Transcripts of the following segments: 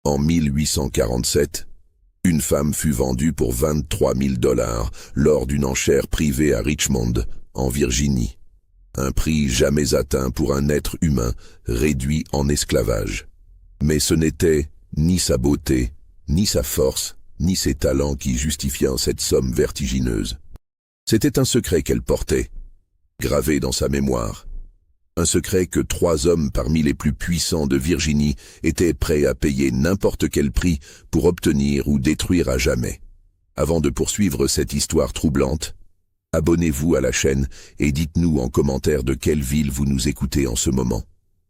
En 1847, une femme fut vendue pour 23 000 $ lors d'une enchère privée à Richmond, en Virginie. Un prix jamais atteint pour un être humain réduit en esclavage. Mais ce n'était ni sa beauté, ni sa force, ni ses talents qui justifiaient cette somme vertigineuse. C'était un secret qu'elle portait, gravé dans sa mémoire. Un secret que 3 hommes parmi les plus puissants de Virginie étaient prêts à payer n'importe quel prix pour obtenir ou détruire à jamais. Avant de poursuivre cette histoire troublante, abonnez-vous à la chaîne et dites-nous en commentaire de quelle ville vous nous écoutez en ce moment.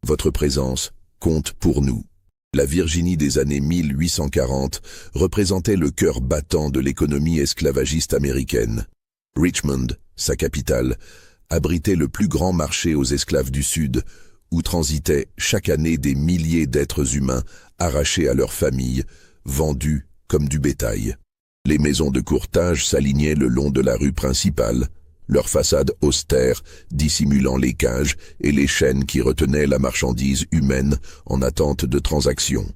Votre présence compte pour nous. La Virginie des années 1840 représentait le cœur battant de l'économie esclavagiste américaine. Richmond, sa capitale, abritait le plus grand marché aux esclaves du Sud, où transitaient chaque année des milliers d'êtres humains arrachés à leurs familles, vendus comme du bétail. Les maisons de courtage s'alignaient le long de la rue principale, leurs façades austères dissimulant les cages et les chaînes qui retenaient la marchandise humaine en attente de transactions.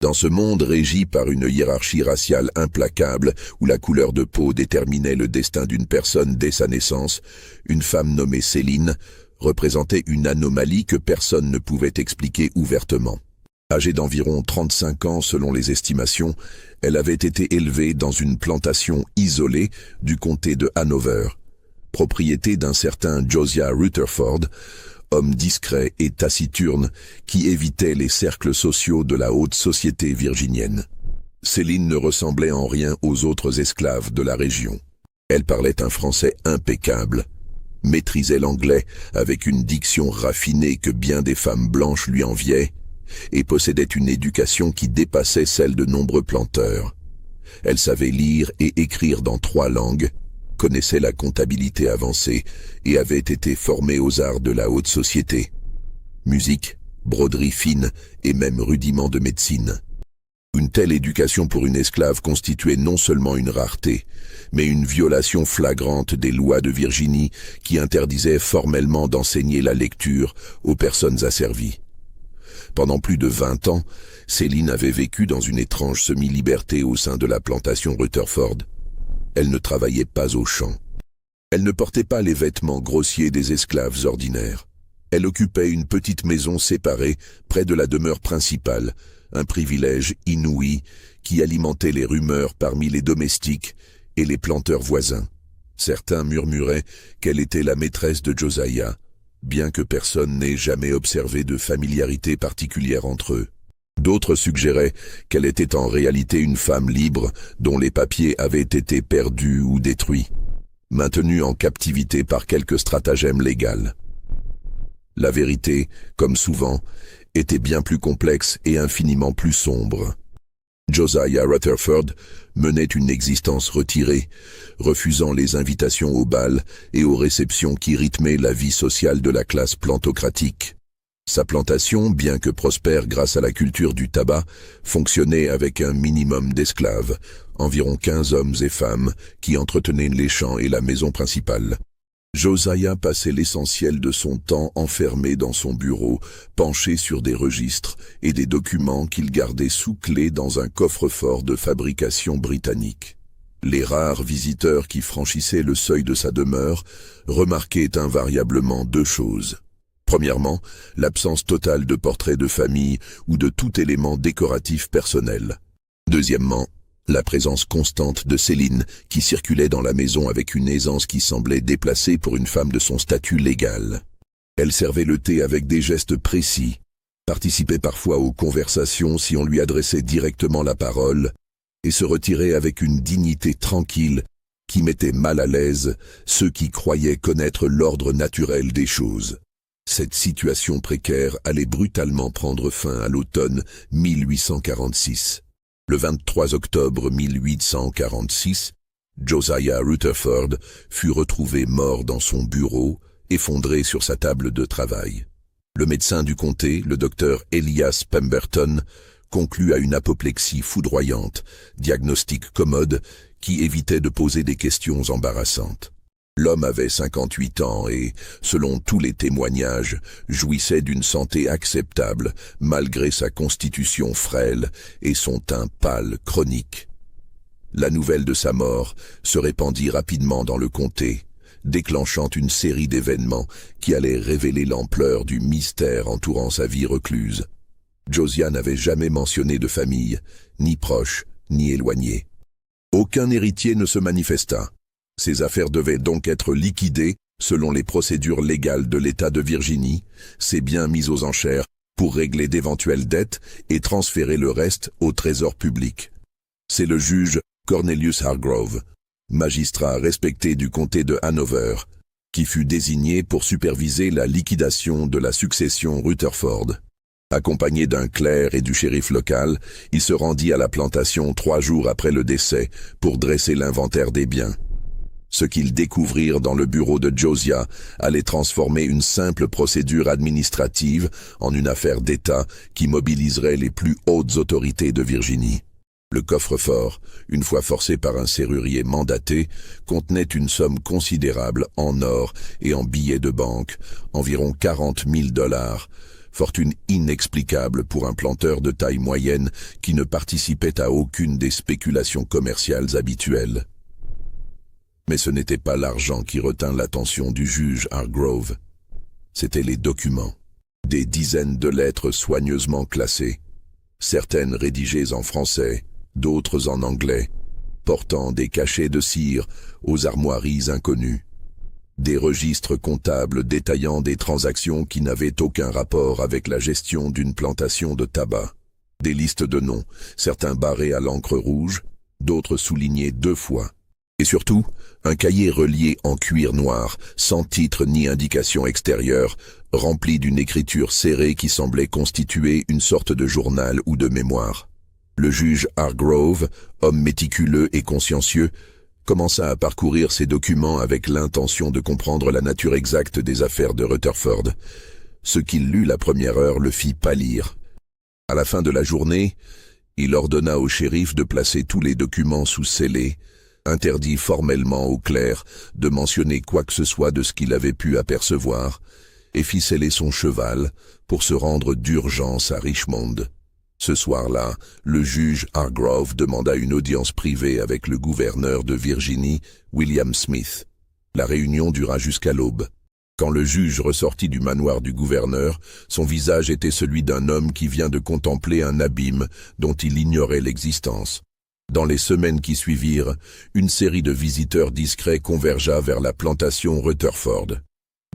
Dans ce monde régi par une hiérarchie raciale implacable où la couleur de peau déterminait le destin d'une personne dès sa naissance, une femme nommée Céline représentait une anomalie que personne ne pouvait expliquer ouvertement. Âgée d'environ 35 ans selon les estimations, elle avait été élevée dans une plantation isolée du comté de Hanover, propriété d'un certain Josiah Rutherford, homme discret et taciturne qui évitait les cercles sociaux de la haute société virginienne. Céline ne ressemblait en rien aux autres esclaves de la région. Elle parlait un français impeccable, maîtrisait l'anglais avec une diction raffinée que bien des femmes blanches lui enviaient, et possédait une éducation qui dépassait celle de nombreux planteurs. Elle savait lire et écrire dans 3 langues, connaissait la comptabilité avancée et avait été formée aux arts de la haute société. Musique, broderie fine et même rudiments de médecine. Une telle éducation pour une esclave constituait non seulement une rareté, mais une violation flagrante des lois de Virginie qui interdisaient formellement d'enseigner la lecture aux personnes asservies. Pendant plus de 20 ans, Céline avait vécu dans une étrange semi-liberté au sein de la plantation Rutherford. Elle ne travaillait pas au champ. Elle ne portait pas les vêtements grossiers des esclaves ordinaires. Elle occupait une petite maison séparée près de la demeure principale, un privilège inouï qui alimentait les rumeurs parmi les domestiques et les planteurs voisins. Certains murmuraient qu'elle était la maîtresse de Josiah, bien que personne n'ait jamais observé de familiarité particulière entre eux. D'autres suggéraient qu'elle était en réalité une femme libre dont les papiers avaient été perdus ou détruits, maintenue en captivité par quelque stratagème légal. La vérité, comme souvent, était bien plus complexe et infiniment plus sombre. Josiah Rutherford menait une existence retirée, refusant les invitations au bal et aux réceptions qui rythmaient la vie sociale de la classe plantocratique. Sa plantation, bien que prospère grâce à la culture du tabac, fonctionnait avec un minimum d'esclaves, environ 15 hommes et femmes qui entretenaient les champs et la maison principale. Josiah passait l'essentiel de son temps enfermé dans son bureau, penché sur des registres et des documents qu'il gardait sous clé dans un coffre-fort de fabrication britannique. Les rares visiteurs qui franchissaient le seuil de sa demeure remarquaient invariablement 2 choses. Premièrement, l'absence totale de portraits de famille ou de tout élément décoratif personnel. Deuxièmement, la présence constante de Céline qui circulait dans la maison avec une aisance qui semblait déplacée pour une femme de son statut légal. Elle servait le thé avec des gestes précis, participait parfois aux conversations si on lui adressait directement la parole, et se retirait avec une dignité tranquille qui mettait mal à l'aise ceux qui croyaient connaître l'ordre naturel des choses. Cette situation précaire allait brutalement prendre fin à l'automne 1846. Le 23 octobre 1846, Josiah Rutherford fut retrouvé mort dans son bureau, effondré sur sa table de travail. Le médecin du comté, le docteur Elias Pemberton, conclut à une apoplexie foudroyante, diagnostic commode qui évitait de poser des questions embarrassantes. L'homme avait 58 ans et, selon tous les témoignages, jouissait d'une santé acceptable malgré sa constitution frêle et son teint pâle chronique. La nouvelle de sa mort se répandit rapidement dans le comté, déclenchant une série d'événements qui allaient révéler l'ampleur du mystère entourant sa vie recluse. Josiah n'avait jamais mentionné de famille, ni proche, ni éloigné. Aucun héritier ne se manifesta. Ses affaires devaient donc être liquidées selon les procédures légales de l'État de Virginie, ses biens mis aux enchères pour régler d'éventuelles dettes et transférer le reste au trésor public. C'est le juge Cornelius Hargrove, magistrat respecté du comté de Hanover, qui fut désigné pour superviser la liquidation de la succession Rutherford. Accompagné d'un clerc et du shérif local, il se rendit à la plantation 3 jours après le décès pour dresser l'inventaire des biens. Ce qu'ils découvrirent dans le bureau de Josiah allait transformer une simple procédure administrative en une affaire d'État qui mobiliserait les plus hautes autorités de Virginie. Le coffre-fort, une fois forcé par un serrurier mandaté, contenait une somme considérable en or et en billets de banque, environ 40 000 $, fortune inexplicable pour un planteur de taille moyenne qui ne participait à aucune des spéculations commerciales habituelles. Mais ce n'était pas l'argent qui retint l'attention du juge Hargrove. C'étaient les documents. Des dizaines de lettres soigneusement classées, certaines rédigées en français, d'autres en anglais, portant des cachets de cire aux armoiries inconnues. Des registres comptables détaillant des transactions qui n'avaient aucun rapport avec la gestion d'une plantation de tabac. Des listes de noms, certains barrés à l'encre rouge, d'autres soulignés 2 fois. Et surtout, un cahier relié en cuir noir, sans titre ni indication extérieure, rempli d'une écriture serrée qui semblait constituer une sorte de journal ou de mémoire. Le juge Hargrove, homme méticuleux et consciencieux, commença à parcourir ces documents avec l'intention de comprendre la nature exacte des affaires de Rutherford. Ce qu'il lut la première heure le fit pâlir. À la fin de la journée, il ordonna au shérif de placer tous les documents sous scellé, interdit formellement au clerc de mentionner quoi que ce soit de ce qu'il avait pu apercevoir, et fit sceller son cheval pour se rendre d'urgence à Richmond. Ce soir-là, le juge Hargrove demanda une audience privée avec le gouverneur de Virginie, William Smith. La réunion dura jusqu'à l'aube. Quand le juge ressortit du manoir du gouverneur, son visage était celui d'un homme qui vient de contempler un abîme dont il ignorait l'existence. Dans les semaines qui suivirent, une série de visiteurs discrets convergea vers la plantation Rutherford.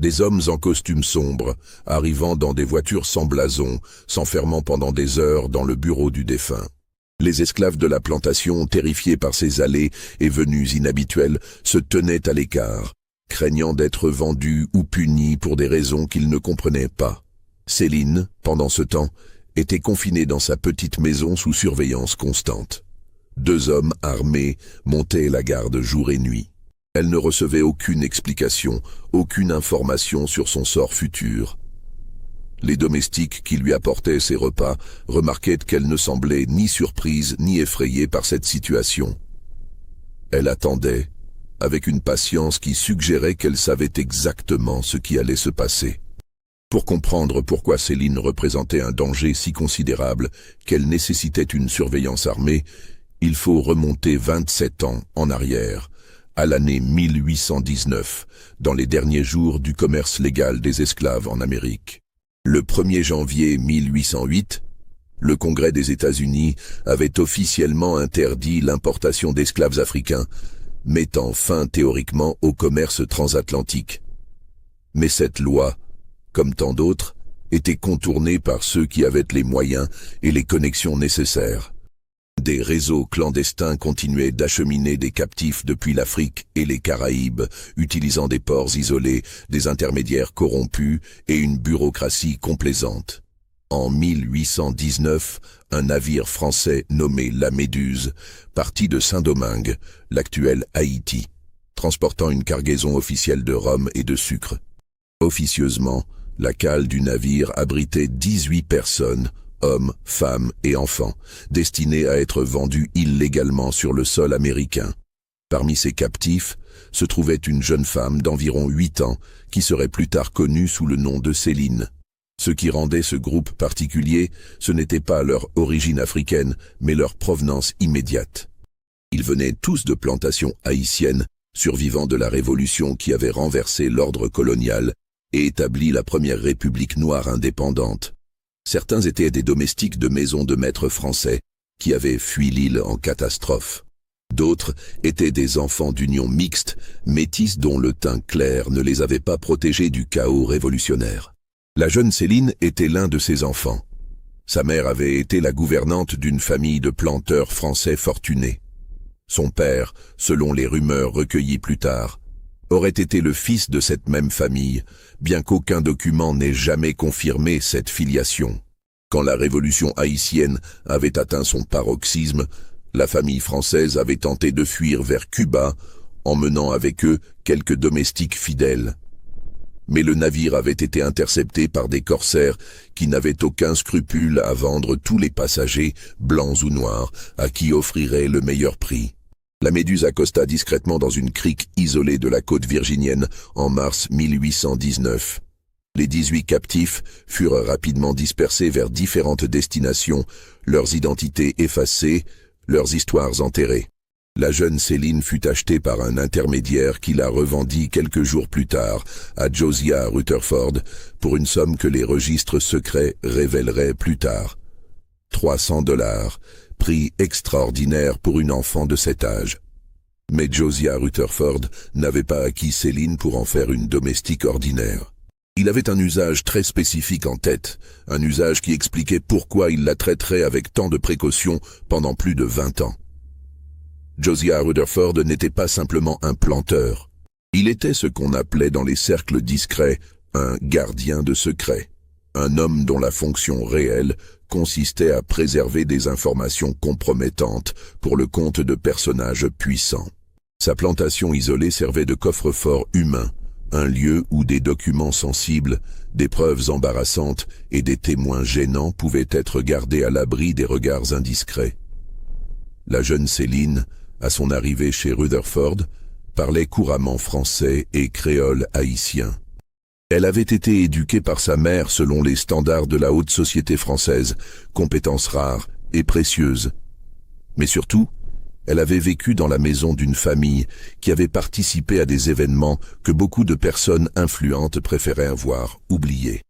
Des hommes en costume sombre, arrivant dans des voitures sans blason, s'enfermant pendant des heures dans le bureau du défunt. Les esclaves de la plantation, terrifiés par ces allées et venues inhabituelles, se tenaient à l'écart, craignant d'être vendus ou punis pour des raisons qu'ils ne comprenaient pas. Céline, pendant ce temps, était confinée dans sa petite maison sous surveillance constante. 2 hommes armés montaient la garde jour et nuit. Elle ne recevait aucune explication, aucune information sur son sort futur. Les domestiques qui lui apportaient ses repas remarquaient qu'elle ne semblait ni surprise ni effrayée par cette situation. Elle attendait, avec une patience qui suggérait qu'elle savait exactement ce qui allait se passer. Pour comprendre pourquoi Céline représentait un danger si considérable qu'elle nécessitait une surveillance armée, il faut remonter 27 ans en arrière, à l'année 1819, dans les derniers jours du commerce légal des esclaves en Amérique. Le 1er janvier 1808, le Congrès des États-Unis avait officiellement interdit l'importation d'esclaves africains, mettant fin théoriquement au commerce transatlantique. Mais cette loi, comme tant d'autres, était contournée par ceux qui avaient les moyens et les connexions nécessaires. Des réseaux clandestins continuaient d'acheminer des captifs depuis l'Afrique et les Caraïbes, utilisant des ports isolés, des intermédiaires corrompus et une bureaucratie complaisante. En 1819, un navire français nommé la Méduse partit de Saint-Domingue, l'actuel Haïti, transportant une cargaison officielle de rhum et de sucre. Officieusement, la cale du navire abritait 18 personnes, hommes, femmes et enfants, destinés à être vendus illégalement sur le sol américain. Parmi ces captifs se trouvait une jeune femme d'environ 8 ans qui serait plus tard connue sous le nom de Céline. Ce qui rendait ce groupe particulier, ce n'était pas leur origine africaine, mais leur provenance immédiate. Ils venaient tous de plantations haïtiennes, survivants de la Révolution qui avait renversé l'ordre colonial et établi la première république noire indépendante. Certains étaient des domestiques de maisons de maîtres français qui avaient fui l'île en catastrophe. D'autres étaient des enfants d'union mixte, métis dont le teint clair ne les avait pas protégés du chaos révolutionnaire. La jeune Céline était l'un de ces enfants. Sa mère avait été la gouvernante d'une famille de planteurs français fortunés. Son père, selon les rumeurs recueillies plus tard, aurait été le fils de cette même famille, bien qu'aucun document n'ait jamais confirmé cette filiation. Quand la révolution haïtienne avait atteint son paroxysme, la famille française avait tenté de fuir vers Cuba, emmenant avec eux quelques domestiques fidèles. Mais le navire avait été intercepté par des corsaires qui n'avaient aucun scrupule à vendre tous les passagers, blancs ou noirs, à qui offrirait le meilleur prix. La Méduse accosta discrètement dans une crique isolée de la côte virginienne en mars 1819. Les 18 captifs furent rapidement dispersés vers différentes destinations, leurs identités effacées, leurs histoires enterrées. La jeune Céline fut achetée par un intermédiaire qui la revendit quelques jours plus tard à Josiah Rutherford pour une somme que les registres secrets révéleraient plus tard. 300 $, prix extraordinaire pour une enfant de cet âge. Mais Josiah Rutherford n'avait pas acquis Céline pour en faire une domestique ordinaire. Il avait un usage très spécifique en tête, un usage qui expliquait pourquoi il la traiterait avec tant de précaution pendant plus de 20 ans. Josiah Rutherford n'était pas simplement un planteur. Il était ce qu'on appelait dans les cercles discrets un gardien de secret, un homme dont la fonction réelle consistait à préserver des informations compromettantes pour le compte de personnages puissants. Sa plantation isolée servait de coffre-fort humain, un lieu où des documents sensibles, des preuves embarrassantes et des témoins gênants pouvaient être gardés à l'abri des regards indiscrets. La jeune Céline, à son arrivée chez Rutherford, parlait couramment français et créole haïtien. Elle avait été éduquée par sa mère selon les standards de la haute société française, compétences rares et précieuses. Mais surtout, elle avait vécu dans la maison d'une famille qui avait participé à des événements que beaucoup de personnes influentes préféraient avoir oubliés.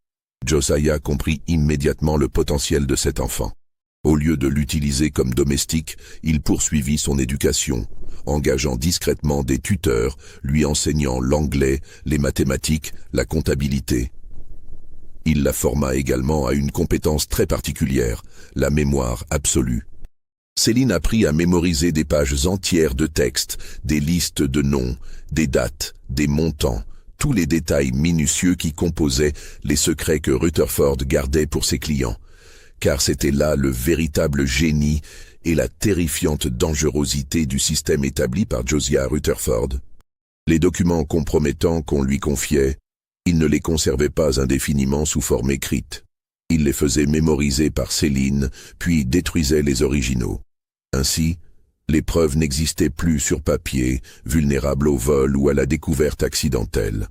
Josiah comprit immédiatement le potentiel de cet enfant. Au lieu de l'utiliser comme domestique, il poursuivit son éducation, engageant discrètement des tuteurs, lui enseignant l'anglais, les mathématiques, la comptabilité. Il la forma également à une compétence très particulière, la mémoire absolue. Céline apprit à mémoriser des pages entières de textes, des listes de noms, des dates, des montants, tous les détails minutieux qui composaient les secrets que Rutherford gardait pour ses clients. Car c'était là le véritable génie et la terrifiante dangerosité du système établi par Josiah Rutherford. Les documents compromettants qu'on lui confiait, il ne les conservait pas indéfiniment sous forme écrite. Il les faisait mémoriser par Céline, puis détruisait les originaux. Ainsi, les preuves n'existaient plus sur papier, vulnérables au vol ou à la découverte accidentelle.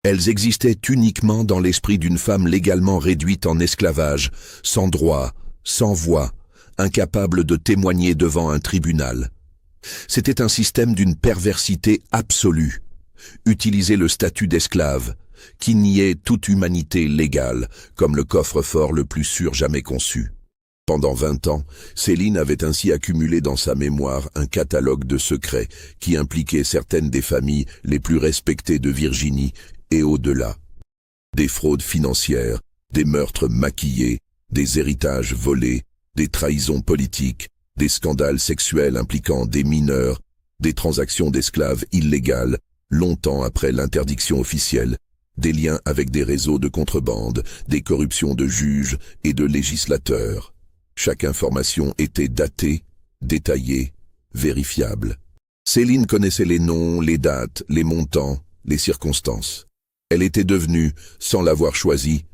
Elles existaient uniquement dans l'esprit d'une femme légalement réduite en esclavage, sans droit, sans voix, incapable de témoigner devant un tribunal. C'était un système d'une perversité absolue. Utiliser le statut d'esclave, qui niait toute humanité légale, comme le coffre-fort le plus sûr jamais conçu. Pendant 20 ans, Céline avait ainsi accumulé dans sa mémoire un catalogue de secrets qui impliquait certaines des familles les plus respectées de Virginie et au-delà. Des fraudes financières, des meurtres maquillés, des héritages volés, des trahisons politiques, des scandales sexuels impliquant des mineurs, des transactions d'esclaves illégales, longtemps après l'interdiction officielle, des liens avec des réseaux de contrebande, des corruptions de juges et de législateurs. Chaque information était datée, détaillée, vérifiable. Céline connaissait les noms, les dates, les montants, les circonstances. Elle était devenue, sans l'avoir choisi,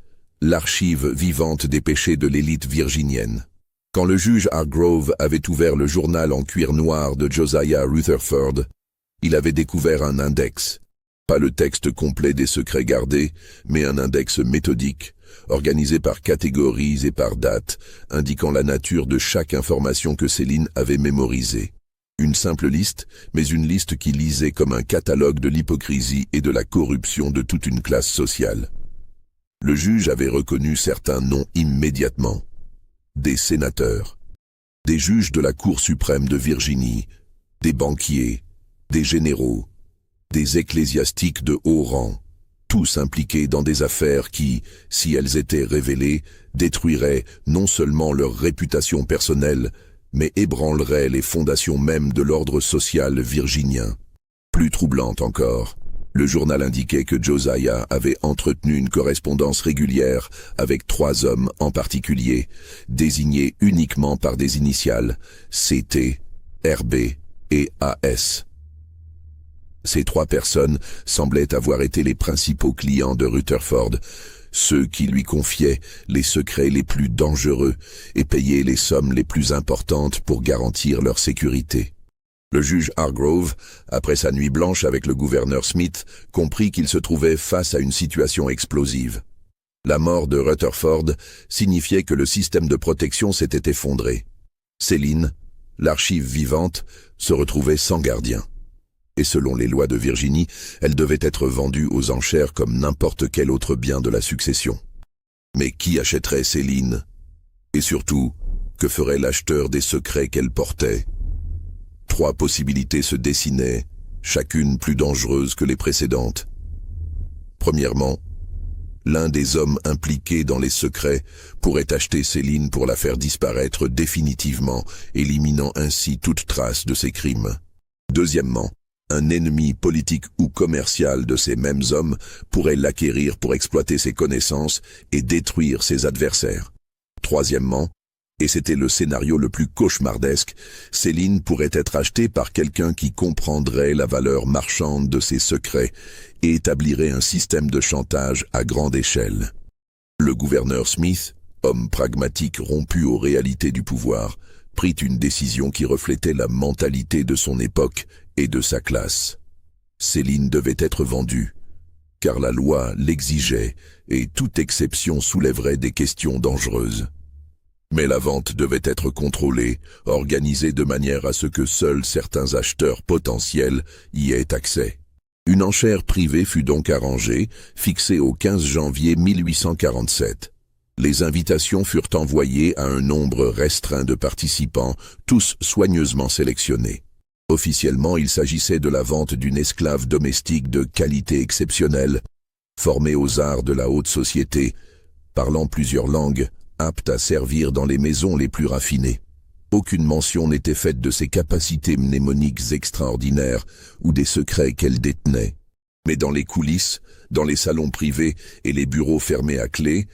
l'archive vivante des péchés de l'élite virginienne. Quand le juge Hargrove avait ouvert le journal en cuir noir de Josiah Rutherford, Il avait découvert un index. Pas le texte complet des secrets gardés, mais un index méthodique, organisé par catégories et par date, indiquant la nature de chaque information que Céline avait mémorisée. Une simple liste, mais une liste qui lisait comme un catalogue de l'hypocrisie et de la corruption de toute une classe sociale. Le juge avait reconnu certains noms immédiatement. Des sénateurs, des juges de la Cour suprême de Virginie, des banquiers, des généraux, des ecclésiastiques de haut rang, tous impliqués dans des affaires qui, si elles étaient révélées, détruiraient non seulement leur réputation personnelle, mais ébranleraient les fondations mêmes de l'ordre social virginien. Plus troublante encore, le journal indiquait que Josiah avait entretenu une correspondance régulière avec 3 hommes en particulier, désignés uniquement par des initiales CT, RB et AS. Ces 3 personnes semblaient avoir été les principaux clients de Rutherford, ceux qui lui confiaient les secrets les plus dangereux et payaient les sommes les plus importantes pour garantir leur sécurité. Le juge Hargrove, après sa nuit blanche avec le gouverneur Smith, comprit qu'il se trouvait face à une situation explosive. La mort de Rutherford signifiait que le système de protection s'était effondré. Céline, l'archive vivante, se retrouvait sans gardien. Et selon les lois de Virginie, elle devait être vendue aux enchères comme n'importe quel autre bien de la succession. Mais qui achèterait Céline? Et surtout, que ferait l'acheteur des secrets qu'elle portait? 3 possibilités se dessinaient, chacune plus dangereuse que les précédentes. Premièrement, l'un des hommes impliqués dans les secrets pourrait acheter Céline pour la faire disparaître définitivement, éliminant ainsi toute trace de ses crimes. Deuxièmement, un ennemi politique ou commercial de ces mêmes hommes pourrait l'acquérir pour exploiter ses connaissances et détruire ses adversaires. Troisièmement, et c'était le scénario le plus cauchemardesque, Céline pourrait être achetée par quelqu'un qui comprendrait la valeur marchande de ses secrets et établirait un système de chantage à grande échelle. Le gouverneur Smith, homme pragmatique rompu aux réalités du pouvoir, prit une décision qui reflétait la mentalité de son époque et de sa classe. Céline devait être vendue, car la loi l'exigeait et toute exception soulèverait des questions dangereuses. Mais la vente devait être contrôlée, organisée de manière à ce que seuls certains acheteurs potentiels y aient accès. Une enchère privée fut donc arrangée, fixée au 15 janvier 1847. Les invitations furent envoyées à un nombre restreint de participants, tous soigneusement sélectionnés. Officiellement, il s'agissait de la vente d'une esclave domestique de qualité exceptionnelle, formée aux arts de la haute société, parlant plusieurs langues, apte à servir dans les maisons les plus raffinées. Aucune mention n'était faite de ses capacités mnémoniques extraordinaires ou des secrets qu'elle détenait. Mais dans les coulisses, dans les salons privés et les bureaux fermés à clé,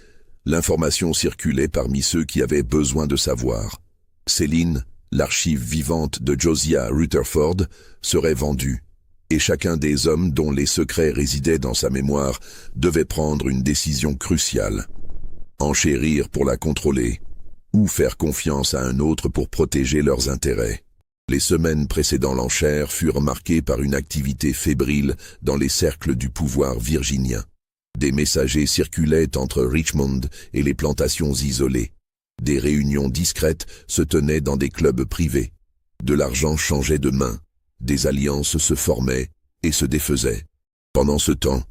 l'information circulait parmi ceux qui avaient besoin de savoir. Céline, l'archive vivante de Josiah Rutherford, serait vendue, et chacun des hommes dont les secrets résidaient dans sa mémoire devait prendre une décision cruciale. Enchérir pour la contrôler, ou faire confiance à un autre pour protéger leurs intérêts. Les semaines précédant l'enchère furent marquées par une activité fébrile dans les cercles du pouvoir virginien. Des messagers circulaient entre Richmond et les plantations isolées. Des réunions discrètes se tenaient dans des clubs privés. De l'argent changeait de main, des alliances se formaient et se défaisaient. Pendant ce temps,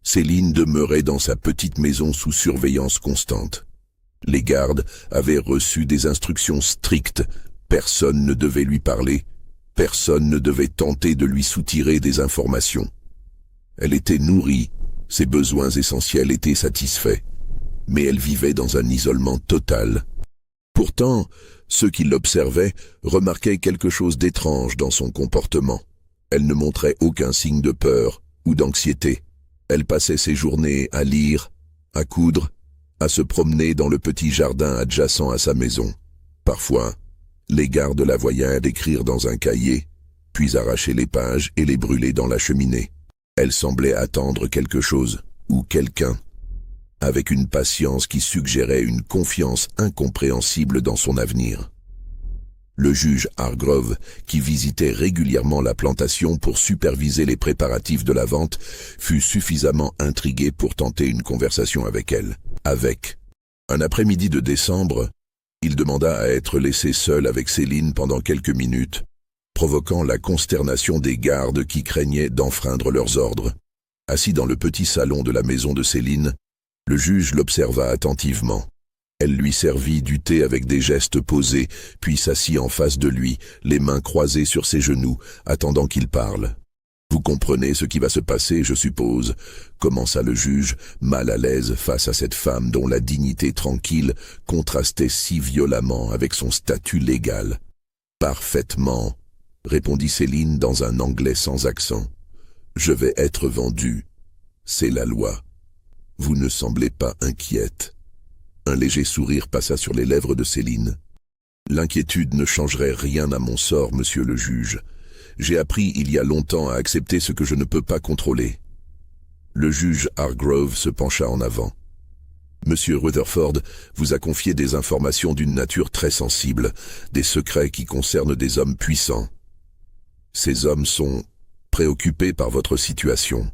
Céline demeurait dans sa petite maison sous surveillance constante. Les gardes avaient reçu des instructions strictes. Personne ne devait lui parler, personne ne devait tenter de lui soutirer des informations. Elle était nourrie, ses besoins essentiels étaient satisfaits, mais elle vivait dans un isolement total. Pourtant, ceux qui l'observaient remarquaient quelque chose d'étrange dans son comportement. Elle ne montrait aucun signe de peur ou d'anxiété. Elle passait ses journées à lire, à coudre, à se promener dans le petit jardin adjacent à sa maison. Parfois, les gardes la voyaient écrire dans un cahier, puis arracher les pages et les brûler dans la cheminée. Elle semblait attendre quelque chose, ou quelqu'un, avec une patience qui suggérait une confiance incompréhensible dans son avenir. Le juge Hargrove, qui visitait régulièrement la plantation pour superviser les préparatifs de la vente, fut suffisamment intrigué pour tenter une conversation avec elle. Un après-midi de décembre, il demanda à être laissé seul avec Céline pendant quelques minutes, provoquant la consternation des gardes qui craignaient d'enfreindre leurs ordres. Assis dans le petit salon de la maison de Céline, le juge l'observa attentivement. Elle lui servit du thé avec des gestes posés, puis s'assit en face de lui, les mains croisées sur ses genoux, attendant qu'il parle. « Vous comprenez ce qui va se passer, je suppose » commença le juge, mal à l'aise face à cette femme dont la dignité tranquille contrastait si violemment avec son statut légal. « Parfaitement » répondit Céline dans un anglais sans accent. « Je vais être vendue. C'est la loi. Vous ne semblez pas inquiète. » Un léger sourire passa sur les lèvres de Céline. « L'inquiétude ne changerait rien à mon sort, monsieur le juge. J'ai appris il y a longtemps à accepter ce que je ne peux pas contrôler. » Le juge Hargrove se pencha en avant. « Monsieur Rutherford vous a confié des informations d'une nature très sensible, des secrets qui concernent des hommes puissants. Ces hommes sont préoccupés par votre situation. »«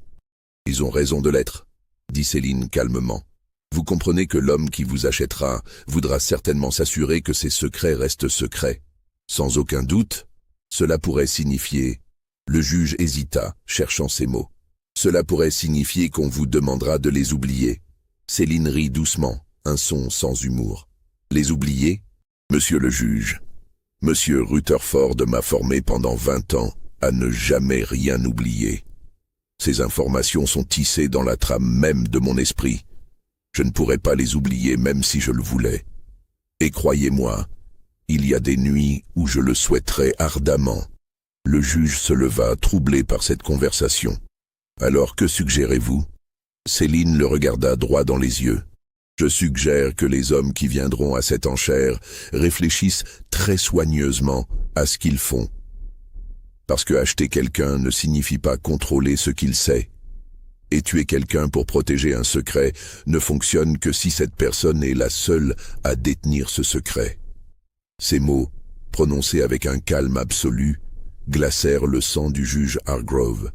Ils ont raison de l'être, » dit Céline calmement. « Vous comprenez que l'homme qui vous achètera voudra certainement s'assurer que ses secrets restent secrets. Sans aucun doute, cela pourrait signifier... » Le juge hésita, cherchant ses mots. « Cela pourrait signifier qu'on vous demandera de les oublier. » Céline rit doucement, un son sans humour. « Les oublier, monsieur le juge. Monsieur Rutherford m'a formé pendant 20 ans à ne jamais rien oublier. Ces informations sont tissées dans la trame même de mon esprit. Je ne pourrais pas les oublier même si je le voulais. Et croyez-moi, il y a des nuits où je le souhaiterais ardemment. » Le juge se leva, troublé par cette conversation. « Alors que suggérez-vous » Céline le regarda droit dans les yeux. « Je suggère que les hommes qui viendront à cette enchère réfléchissent très soigneusement à ce qu'ils font. Parce que acheter quelqu'un ne signifie pas contrôler ce qu'il sait. Et tuer quelqu'un pour protéger un secret ne fonctionne que si cette personne est la seule à détenir ce secret. » Ces mots, prononcés avec un calme absolu, glacèrent le sang du juge Hargrove.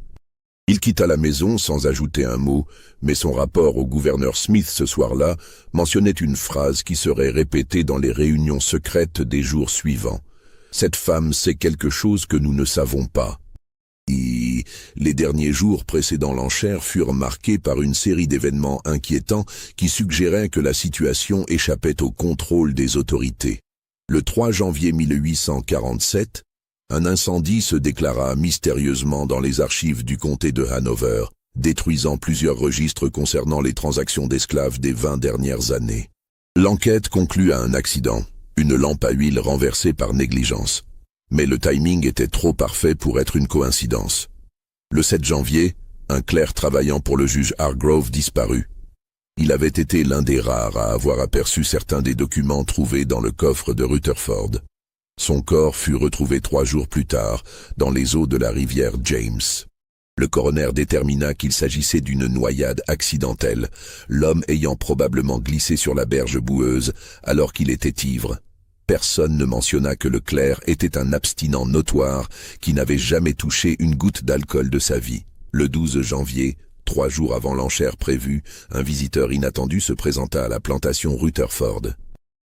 Il quitta la maison sans ajouter un mot, mais son rapport au gouverneur Smith ce soir-là mentionnait une phrase qui serait répétée dans les réunions secrètes des jours suivants. « Cette femme sait quelque chose que nous ne savons pas. » Les derniers jours précédant l'enchère furent marqués par une série d'événements inquiétants qui suggéraient que la situation échappait au contrôle des autorités. Le 3 janvier 1847, un incendie se déclara mystérieusement dans les archives du comté de Hanover, détruisant plusieurs registres concernant les transactions d'esclaves des 20 dernières années. L'enquête conclut à un accident, une lampe à huile renversée par négligence. Mais le timing était trop parfait pour être une coïncidence. Le 7 janvier, un clerc travaillant pour le juge Hargrove disparut. Il avait été l'un des rares à avoir aperçu certains des documents trouvés dans le coffre de Rutherford. Son corps fut retrouvé 3 jours plus tard, dans les eaux de la rivière James. Le coroner détermina qu'il s'agissait d'une noyade accidentelle, l'homme ayant probablement glissé sur la berge boueuse alors qu'il était ivre. Personne ne mentionna que le clerc était un abstinent notoire qui n'avait jamais touché une goutte d'alcool de sa vie. Le 12 janvier, 3 jours avant l'enchère prévue, un visiteur inattendu se présenta à la plantation Rutherford.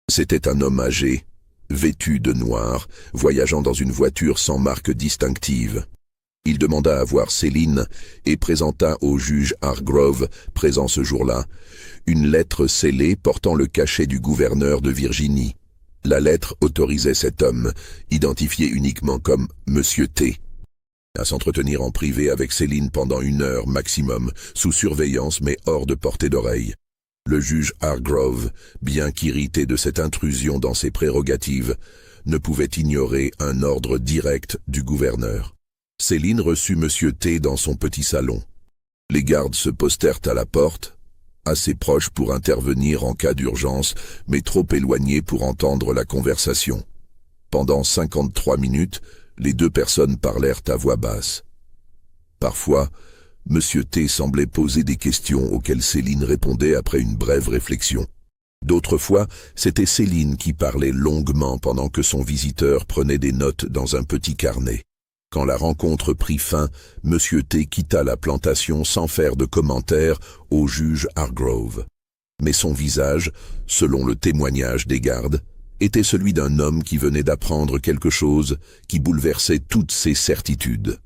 C'était un homme âgé, vêtu de noir, voyageant dans une voiture sans marque distinctive. Il demanda à voir Céline et présenta au juge Hargrove, présent ce jour-là, une lettre scellée portant le cachet du gouverneur de Virginie. La lettre autorisait cet homme, identifié uniquement comme Monsieur T, à s'entretenir en privé avec Céline pendant 1 heure maximum, sous surveillance mais hors de portée d'oreille. Le juge Hargrove, bien qu'irrité de cette intrusion dans ses prérogatives, ne pouvait ignorer un ordre direct du gouverneur. Céline reçut Monsieur T dans son petit salon. Les gardes se postèrent à la porte, assez proches pour intervenir en cas d'urgence, mais trop éloignés pour entendre la conversation. Pendant 53 minutes, les 2 personnes parlèrent à voix basse. Parfois, Monsieur T semblait poser des questions auxquelles Céline répondait après une brève réflexion. D'autres fois, c'était Céline qui parlait longuement pendant que son visiteur prenait des notes dans un petit carnet. Quand la rencontre prit fin, Monsieur T quitta la plantation sans faire de commentaires au juge Hargrove. Mais son visage, selon le témoignage des gardes, était celui d'un homme qui venait d'apprendre quelque chose qui bouleversait toutes ses certitudes.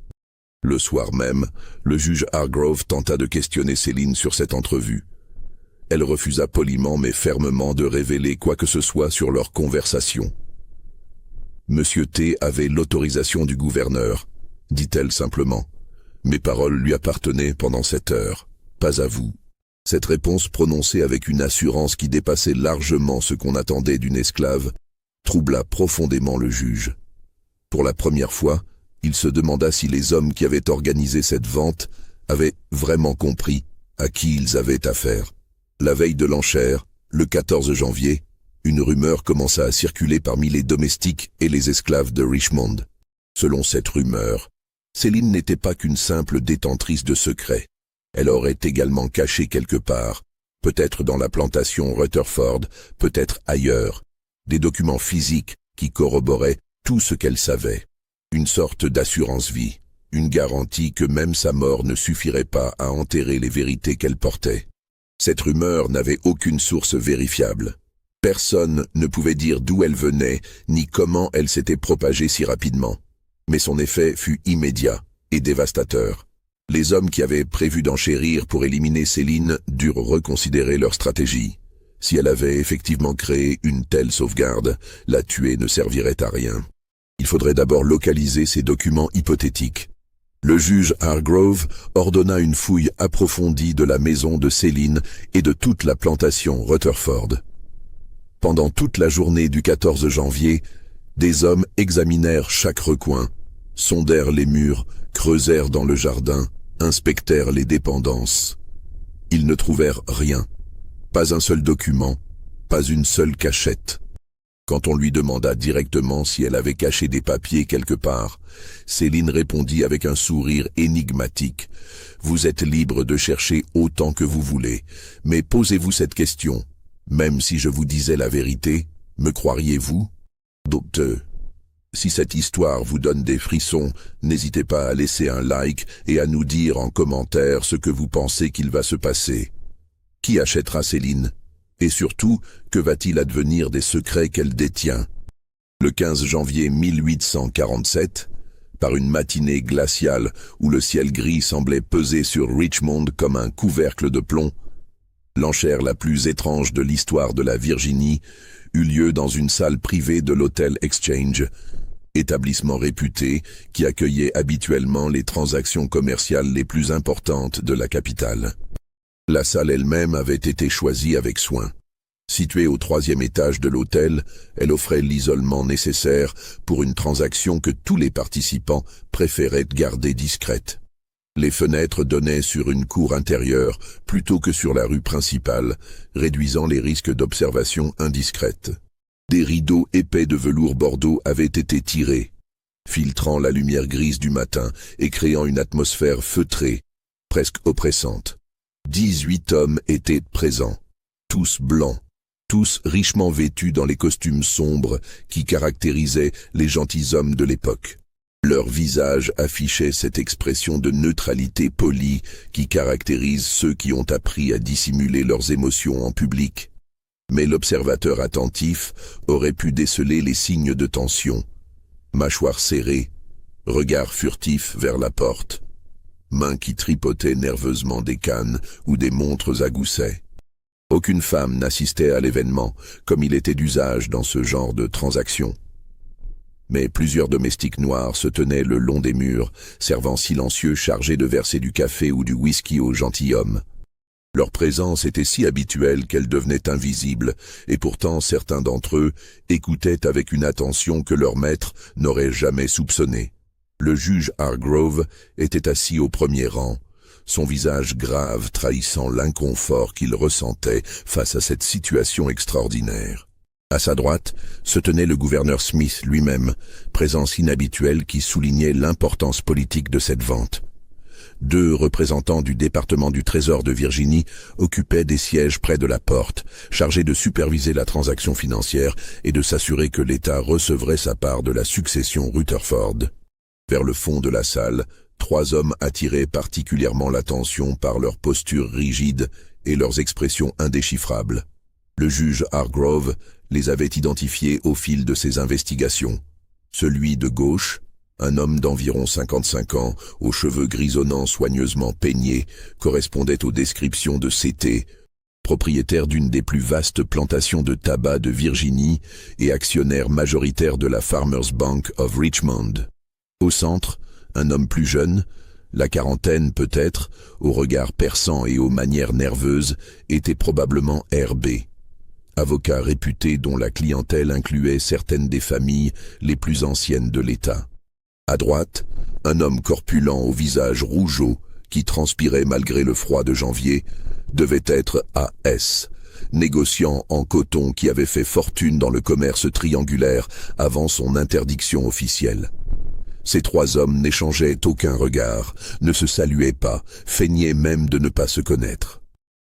Le soir même, le juge Hargrove tenta de questionner Céline sur cette entrevue. Elle refusa poliment mais fermement de révéler quoi que ce soit sur leur conversation. Monsieur T avait l'autorisation du gouverneur, dit-elle simplement. Mes paroles lui appartenaient pendant cette heure, pas à vous. Cette réponse prononcée avec une assurance qui dépassait largement ce qu'on attendait d'une esclave, troubla profondément le juge. Pour la première fois, il se demanda si les hommes qui avaient organisé cette vente avaient vraiment compris à qui ils avaient affaire. La veille de l'enchère, le 14 janvier, une rumeur commença à circuler parmi les domestiques et les esclaves de Richmond. Selon cette rumeur, Céline n'était pas qu'une simple détentrice de secrets. Elle aurait également caché quelque part, peut-être dans la plantation Rutherford, peut-être ailleurs, des documents physiques qui corroboraient tout ce qu'elle savait. Une sorte d'assurance-vie, une garantie que même sa mort ne suffirait pas à enterrer les vérités qu'elle portait. Cette rumeur n'avait aucune source vérifiable. Personne ne pouvait dire d'où elle venait, ni comment elle s'était propagée si rapidement. Mais son effet fut immédiat et dévastateur. Les hommes qui avaient prévu d'enchérir pour éliminer Céline durent reconsidérer leur stratégie. Si elle avait effectivement créé une telle sauvegarde, la tuer ne servirait à rien. Il faudrait d'abord localiser ces documents hypothétiques. Le juge Hargrove ordonna une fouille approfondie de la maison de Céline et de toute la plantation Rutherford. Pendant toute la journée du 14 janvier, des hommes examinèrent chaque recoin, sondèrent les murs, creusèrent dans le jardin, inspectèrent les dépendances. Ils ne trouvèrent rien, pas un seul document, pas une seule cachette. Quand on lui demanda directement si elle avait caché des papiers quelque part, Céline répondit avec un sourire énigmatique. « Vous êtes libre de chercher autant que vous voulez, mais posez-vous cette question. Même si je vous disais la vérité, me croiriez-vous » Donc, si cette histoire vous donne des frissons, n'hésitez pas à laisser un like et à nous dire en commentaire ce que vous pensez qu'il va se passer. Qui achètera Céline ? Et surtout, que va-t-il advenir des secrets qu'elle détient ? Le 15 janvier 1847, par une matinée glaciale où le ciel gris semblait peser sur Richmond comme un couvercle de plomb, l'enchère la plus étrange de l'histoire de la Virginie eut lieu dans une salle privée de l'hôtel Exchange, établissement réputé qui accueillait habituellement les transactions commerciales les plus importantes de la capitale. La salle elle-même avait été choisie avec soin. Située au 3e étage de l'hôtel, elle offrait l'isolement nécessaire pour une transaction que tous les participants préféraient garder discrète. Les fenêtres donnaient sur une cour intérieure plutôt que sur la rue principale, réduisant les risques d'observation indiscrète. Des rideaux épais de velours bordeaux avaient été tirés, filtrant la lumière grise du matin et créant une atmosphère feutrée, presque oppressante. 18 hommes étaient présents, tous blancs, tous richement vêtus dans les costumes sombres qui caractérisaient les gentilshommes de l'époque. Leur visage affichait cette expression de neutralité polie qui caractérise ceux qui ont appris à dissimuler leurs émotions en public. Mais l'observateur attentif aurait pu déceler les signes de tension. Mâchoire serrée, regard furtif vers la porte, mains qui tripotaient nerveusement des cannes ou des montres à gousset. Aucune femme n'assistait à l'événement, comme il était d'usage dans ce genre de transaction. Mais plusieurs domestiques noirs se tenaient le long des murs, servant silencieux chargés de verser du café ou du whisky aux gentilshommes. Leur présence était si habituelle qu'elle devenait invisible, et pourtant certains d'entre eux écoutaient avec une attention que leur maître n'aurait jamais soupçonnée. Le juge Hargrove était assis au premier rang, son visage grave trahissant l'inconfort qu'il ressentait face à cette situation extraordinaire. À sa droite se tenait le gouverneur Smith lui-même, présence inhabituelle qui soulignait l'importance politique de cette vente. 2 représentants du département du Trésor de Virginie occupaient des sièges près de la porte, chargés de superviser la transaction financière et de s'assurer que l'État recevrait sa part de la succession Rutherford. Vers le fond de la salle, 3 hommes attiraient particulièrement l'attention par leur posture rigide et leurs expressions indéchiffrables. Le juge Hargrove les avait identifiés au fil de ses investigations. Celui de gauche, un homme d'environ 55 ans, aux cheveux grisonnants soigneusement peignés, correspondait aux descriptions de C.T., propriétaire d'une des plus vastes plantations de tabac de Virginie et actionnaire majoritaire de la Farmers Bank of Richmond. Au centre, un homme plus jeune, la quarantaine peut-être, au regard perçant et aux manières nerveuses, était probablement R.B., avocat réputé dont la clientèle incluait certaines des familles les plus anciennes de l'État. À droite, un homme corpulent au visage rougeau, qui transpirait malgré le froid de janvier, devait être A.S., négociant en coton qui avait fait fortune dans le commerce triangulaire avant son interdiction officielle. Ces 3 hommes n'échangeaient aucun regard, ne se saluaient pas, feignaient même de ne pas se connaître.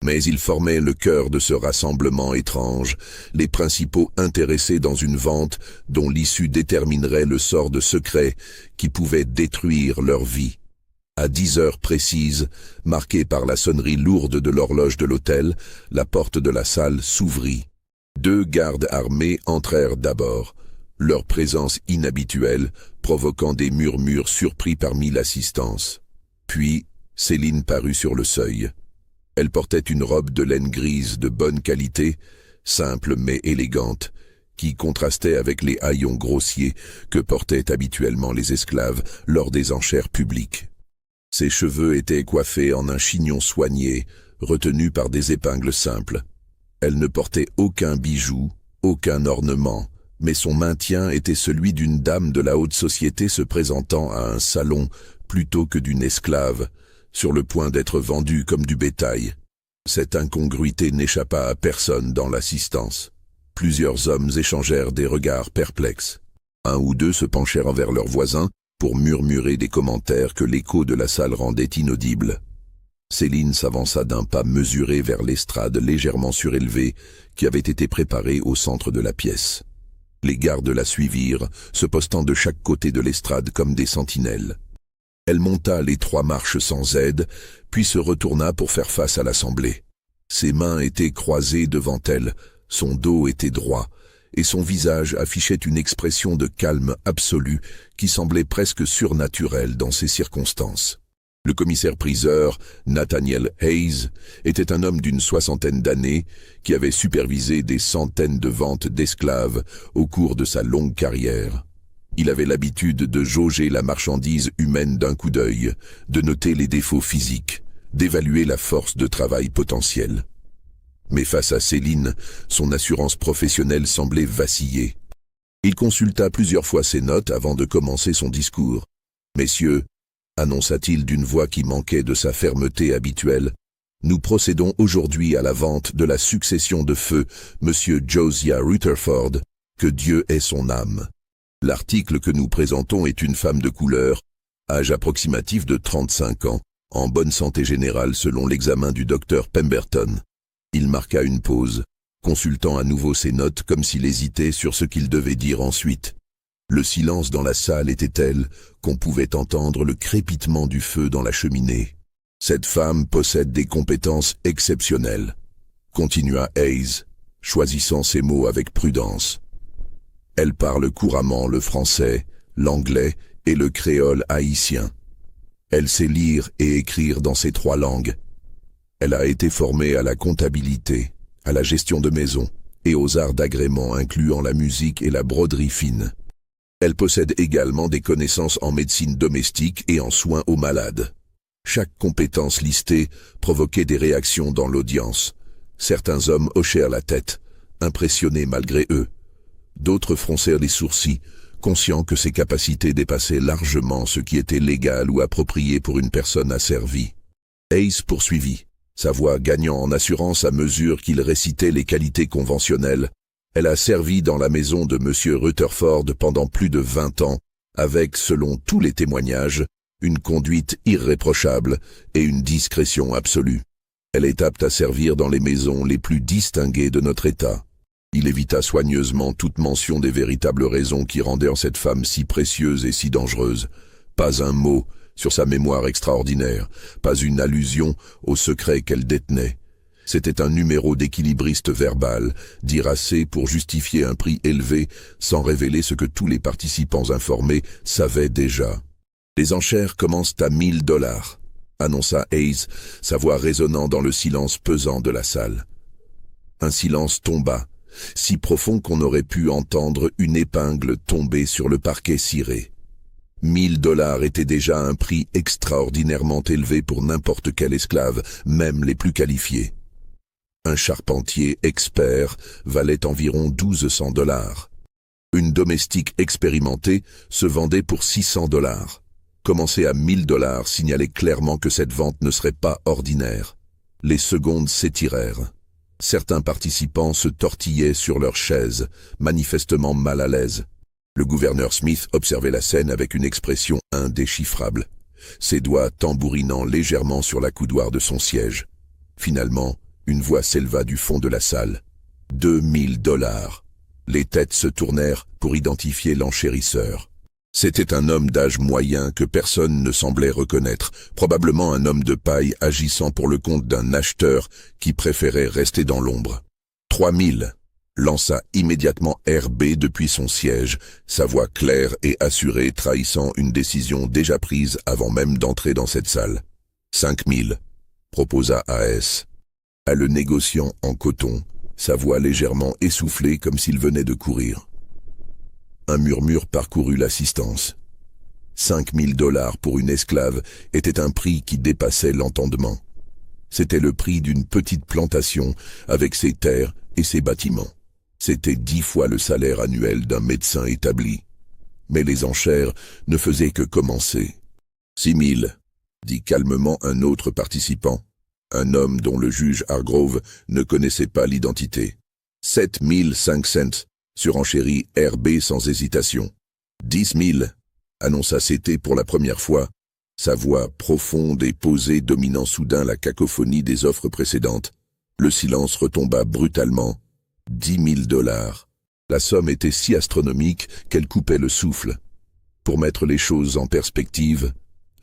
Mais ils formaient le cœur de ce rassemblement étrange, les principaux intéressés dans une vente dont l'issue déterminerait le sort de secret qui pouvait détruire leur vie. À 10 heures précises, marquée par la sonnerie lourde de l'horloge de l'hôtel, la porte de la salle s'ouvrit. 2 gardes armés entrèrent d'abord, leur présence inhabituelle provoquant des murmures surpris parmi l'assistance. Puis, Céline parut sur le seuil. Elle portait une robe de laine grise de bonne qualité, simple mais élégante, qui contrastait avec les haillons grossiers que portaient habituellement les esclaves lors des enchères publiques. Ses cheveux étaient coiffés en un chignon soigné, retenu par des épingles simples. Elle ne portait aucun bijou, aucun ornement, mais son maintien était celui d'une dame de la haute société se présentant à un salon plutôt que d'une esclave, sur le point d'être vendue comme du bétail. Cette incongruité n'échappa à personne dans l'assistance. Plusieurs hommes échangèrent des regards perplexes. 1 ou 2 se penchèrent vers leurs voisins pour murmurer des commentaires que l'écho de la salle rendait inaudibles. Céline s'avança d'un pas mesuré vers l'estrade légèrement surélevée qui avait été préparée au centre de la pièce. Les gardes la suivirent, se postant de chaque côté de l'estrade comme des sentinelles. Elle monta les 3 marches sans aide, puis se retourna pour faire face à l'assemblée. Ses mains étaient croisées devant elle, son dos était droit, et son visage affichait une expression de calme absolu qui semblait presque surnaturelle dans ces circonstances. Le commissaire-priseur, Nathaniel Hayes, était un homme d'une 60aine d'années qui avait supervisé des centaines de ventes d'esclaves au cours de sa longue carrière. Il avait l'habitude de jauger la marchandise humaine d'un coup d'œil, de noter les défauts physiques, d'évaluer la force de travail potentielle. Mais face à Céline, son assurance professionnelle semblait vaciller. Il consulta plusieurs fois ses notes avant de commencer son discours. « Messieurs, annonça-t-il d'une voix qui manquait de sa fermeté habituelle, nous procédons aujourd'hui à la vente de la succession de feu, Monsieur Josiah Rutherford, que Dieu ait son âme. L'article que nous présentons est une femme de couleur, âge approximatif de 35 ans, en bonne santé générale selon l'examen du docteur Pemberton. » Il marqua une pause, consultant à nouveau ses notes comme s'il hésitait sur ce qu'il devait dire ensuite. Le silence dans la salle était tel qu'on pouvait entendre le crépitement du feu dans la cheminée. « Cette femme possède des compétences exceptionnelles, » continua Hayes, choisissant ses mots avec prudence. « Elle parle couramment le français, l'anglais et le créole haïtien. Elle sait lire et écrire dans ces 3 langues. Elle a été formée à la comptabilité, à la gestion de maison et aux arts d'agrément incluant la musique et la broderie fine. Elle possède également des connaissances en médecine domestique et en soins aux malades. » Chaque compétence listée provoquait des réactions dans l'audience. Certains hommes hochèrent la tête, impressionnés malgré eux. D'autres froncèrent les sourcils, conscients que ses capacités dépassaient largement ce qui était légal ou approprié pour une personne asservie. Hayes poursuivit, sa voix gagnant en assurance à mesure qu'il récitait les qualités conventionnelles. Elle a servi dans la maison de M. Rutherford pendant plus de 20 ans, avec, selon tous les témoignages, Une conduite irréprochable et une discrétion absolue. Elle est apte à servir dans les maisons les plus distinguées de notre État. Il évita soigneusement toute mention des véritables raisons qui rendaient en cette femme si précieuse et si dangereuse. Pas un mot sur sa mémoire extraordinaire, pas une allusion aux secrets qu'elle détenait. C'était un numéro d'équilibriste verbal, dire assez pour justifier un prix élevé sans révéler ce que tous les participants informés savaient déjà. Les enchères commencent à 1000 $, annonça Hayes, sa voix résonnant dans le silence pesant de la salle. Un silence tomba, si profond qu'on aurait pu entendre une épingle tomber sur le parquet ciré. 1000 $ était déjà un prix extraordinairement élevé pour n'importe quel esclave, même les plus qualifiés. Un charpentier expert valait environ 1200 $. Une domestique expérimentée se vendait pour 600 $. Commencer à 1000 $ signalait clairement que cette vente ne serait pas ordinaire. Les secondes s'étirèrent. Certains participants se tortillaient sur leurs chaises, manifestement mal à l'aise. Le gouverneur Smith observait la scène avec une expression indéchiffrable, ses doigts tambourinant légèrement sur la coudoir de son siège. Finalement, une voix s'éleva du fond de la salle. 2000 $. Les têtes se tournèrent pour identifier l'enchérisseur. C'était un homme d'âge moyen que personne ne semblait reconnaître, probablement un homme de paille agissant pour le compte d'un acheteur qui préférait rester dans l'ombre. 3000, lança immédiatement RB depuis son siège, sa voix claire et assurée trahissant une décision déjà prise avant même d'entrer dans cette salle. 5000, proposa AS. À le négociant en coton, sa voix légèrement essoufflée comme s'il venait de courir. Un murmure parcourut l'assistance. 5000 $ pour une esclave était un prix qui dépassait l'entendement. C'était le prix d'une petite plantation avec ses terres et ses bâtiments. C'était 10 fois le salaire annuel d'un médecin établi. Mais les enchères ne faisaient que commencer. 6000, dit calmement un autre participant, un homme dont le juge Hargrove ne connaissait pas l'identité. 7500, surenchérit RB sans hésitation. 10 000, annonça CT pour la première fois, sa voix profonde et posée dominant soudain la cacophonie des offres précédentes. Le silence retomba brutalement. 10 000 $. La somme était si astronomique qu'elle coupait le souffle. Pour mettre les choses en perspective,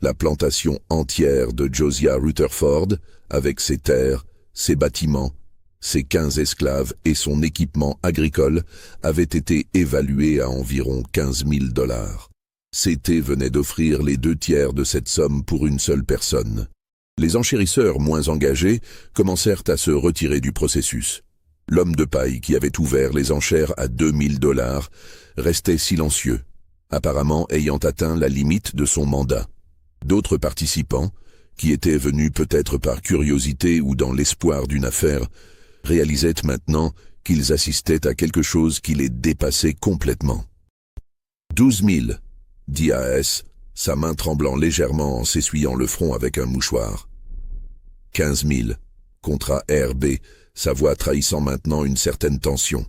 la plantation entière de Josiah Rutherford, avec ses terres, ses bâtiments, ses 15 esclaves et son équipement agricole, avait été évaluée à environ 15 000 $. CT venait d'offrir les 2/3 de cette somme pour une seule personne. Les enchérisseurs moins engagés commencèrent à se retirer du processus. L'homme de paille qui avait ouvert les enchères à 2000 $ restait silencieux, apparemment ayant atteint la limite de son mandat. D'autres participants, qui étaient venus peut-être par curiosité ou dans l'espoir d'une affaire, réalisaient maintenant qu'ils assistaient à quelque chose qui les dépassait complètement. 12 000, dit AS, sa main tremblant légèrement en s'essuyant le front avec un mouchoir. 15 000, contra RB, sa voix trahissant maintenant une certaine tension.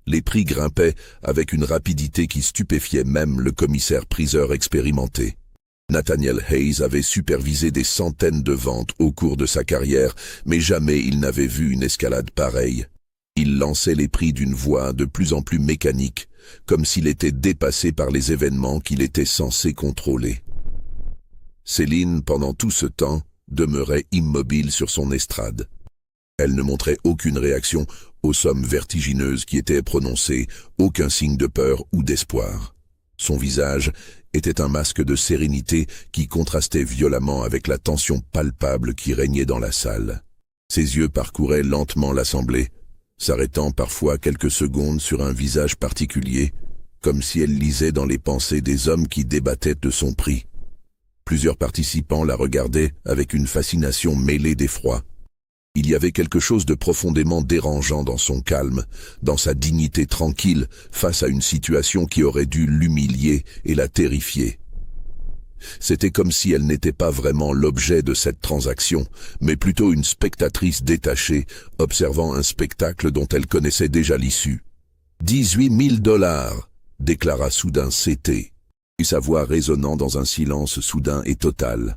Les prix grimpaient avec une rapidité qui stupéfiait même le commissaire-priseur expérimenté. Nathaniel Hayes avait supervisé des centaines de ventes au cours de sa carrière, mais jamais il n'avait vu une escalade pareille. Il lançait les prix d'une voix de plus en plus mécanique, comme s'il était dépassé par les événements qu'il était censé contrôler. Céline, pendant tout ce temps, demeurait immobile sur son estrade. Elle ne montrait aucune réaction aux sommes vertigineuses qui étaient prononcées, aucun signe de peur ou d'espoir. Son visage était un masque de sérénité qui contrastait violemment avec la tension palpable qui régnait dans la salle. Ses yeux parcouraient lentement l'assemblée, s'arrêtant parfois quelques secondes sur un visage particulier, comme si elle lisait dans les pensées des hommes qui débattaient de son prix. Plusieurs participants la regardaient avec une fascination mêlée d'effroi. Il y avait quelque chose de profondément dérangeant dans son calme, dans sa dignité tranquille face à une situation qui aurait dû l'humilier et la terrifier. C'était comme si elle n'était pas vraiment l'objet de cette transaction, mais plutôt une spectatrice détachée, observant un spectacle dont elle connaissait déjà l'issue. 18 000 $, déclara soudain CT. et sa voix résonnant dans un silence soudain et total.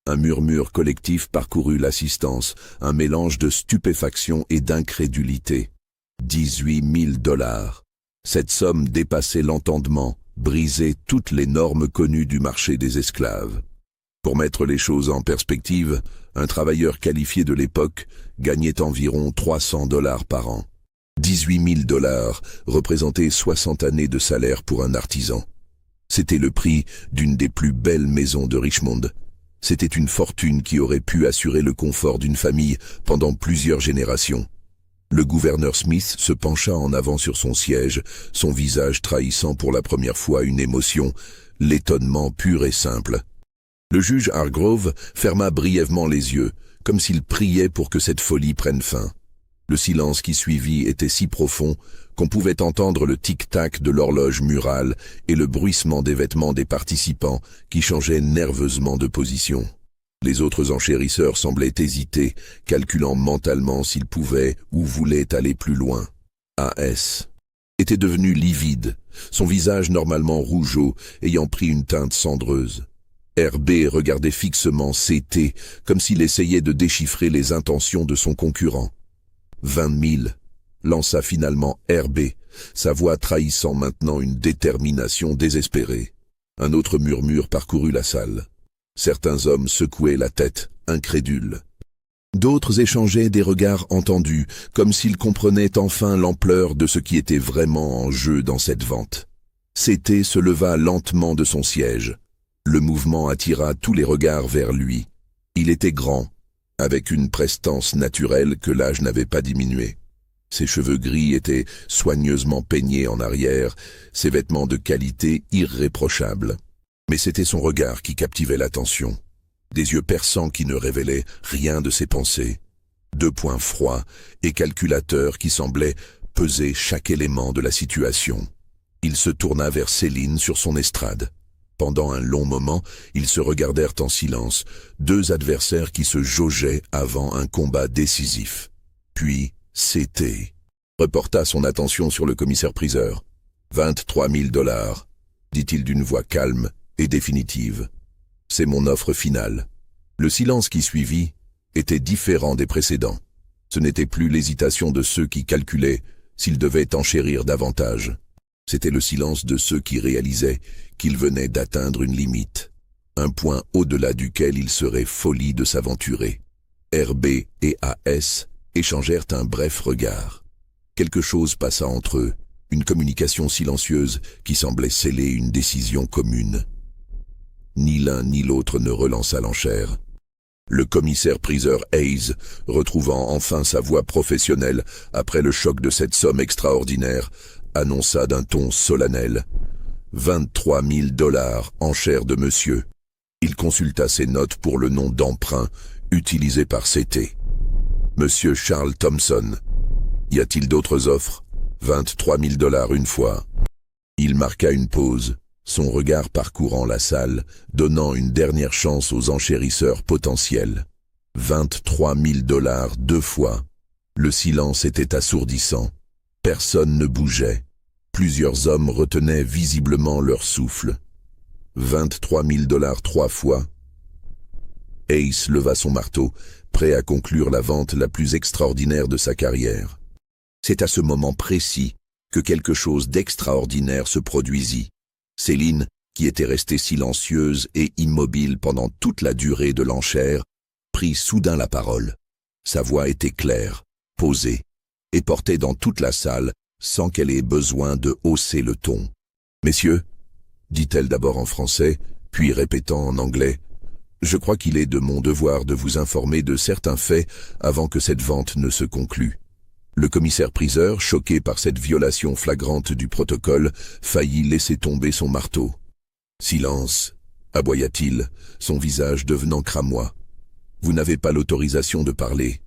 Un murmure collectif parcourut l'assistance, un mélange de stupéfaction et d'incrédulité. 18 000 $. Cette somme dépassait l'entendement, brisait toutes les normes connues du marché des esclaves. Pour mettre les choses en perspective, un travailleur qualifié de l'époque gagnait environ 300 $ par an. 18 000 $ représentaient 60 années de salaire pour un artisan. C'était le prix d'une des plus belles maisons de Richmond. C'était une fortune qui aurait pu assurer le confort d'une famille pendant plusieurs générations. Le gouverneur Smith se pencha en avant sur son siège, son visage trahissant pour la première fois une émotion, l'étonnement pur et simple. Le juge Hargrove ferma brièvement les yeux, comme s'il priait pour que cette folie prenne fin. Le silence qui suivit était si profond qu'on pouvait entendre le tic-tac de l'horloge murale et le bruissement des vêtements des participants qui changeaient nerveusement de position. Les autres enchérisseurs semblaient hésiter, calculant mentalement s'ils pouvaient ou voulaient aller plus loin. A.S. était devenu livide, son visage normalement rougeaud ayant pris une teinte cendreuse. R.B. regardait fixement C.T. comme s'il essayait de déchiffrer les intentions de son concurrent. 20 000, lança finalement R.B., sa voix trahissant maintenant une détermination désespérée. Un autre murmure parcourut la salle. Certains hommes secouaient la tête, incrédules. D'autres échangeaient des regards entendus, comme s'ils comprenaient enfin l'ampleur de ce qui était vraiment en jeu dans cette vente. C.T. se leva lentement de son siège. Le mouvement attira tous les regards vers lui. Il était grand, avec une prestance naturelle que l'âge n'avait pas diminué. Ses cheveux gris étaient soigneusement peignés en arrière, ses vêtements de qualité irréprochables. Mais c'était son regard qui captivait l'attention. Des yeux perçants qui ne révélaient rien de ses pensées. 2 poings froids et calculateurs qui semblaient peser chaque élément de la situation. Il se tourna vers Céline sur son estrade. Pendant un long moment, ils se regardèrent en silence, 2 adversaires qui se jaugeaient avant un combat décisif. Puis, C.T. reporta son attention sur le commissaire-priseur. 23 000 $, dit-il d'une voix calme et définitive. C'est mon offre finale. Le silence qui suivit était différent des précédents. Ce n'était plus l'hésitation de ceux qui calculaient s'ils devaient enchérir davantage. C'était le silence de ceux qui réalisaient qu'ils venaient d'atteindre une limite, un point au-delà duquel il serait folie de s'aventurer. R.B. et A.S. échangèrent un bref regard. Quelque chose passa entre eux, une communication silencieuse qui semblait sceller une décision commune. Ni l'un ni l'autre ne relança l'enchère. Le commissaire-priseur Hayes, retrouvant enfin sa voix professionnelle après le choc de cette somme extraordinaire, annonça d'un ton solennel. 23 000 $ enchère de monsieur. Il consulta ses notes pour le nom d'emprunt utilisé par C.T. Monsieur Charles Thompson. Y a-t-il d'autres offres? 23 000 $ une fois. Il marqua une pause, son regard parcourant la salle, donnant une dernière chance aux enchérisseurs potentiels. 23 000 $ 2 fois. Le silence était assourdissant. Personne ne bougeait. Plusieurs hommes retenaient visiblement leur souffle. 23 000 $ 3 fois. Ace leva son marteau, prêt à conclure la vente la plus extraordinaire de sa carrière. C'est à ce moment précis que quelque chose d'extraordinaire se produisit. Céline, qui était restée silencieuse et immobile pendant toute la durée de l'enchère, prit soudain la parole. Sa voix était claire, posée, et portait dans toute la salle sans qu'elle ait besoin de hausser le ton. « Messieurs, dit-elle d'abord en français, puis répétant en anglais, je crois qu'il est de mon devoir de vous informer de certains faits avant que cette vente ne se conclue. » Le commissaire-priseur, choqué par cette violation flagrante du protocole, faillit laisser tomber son marteau. « Silence !» aboya-t-il, son visage devenant cramoisi. « Vous n'avez pas l'autorisation de parler.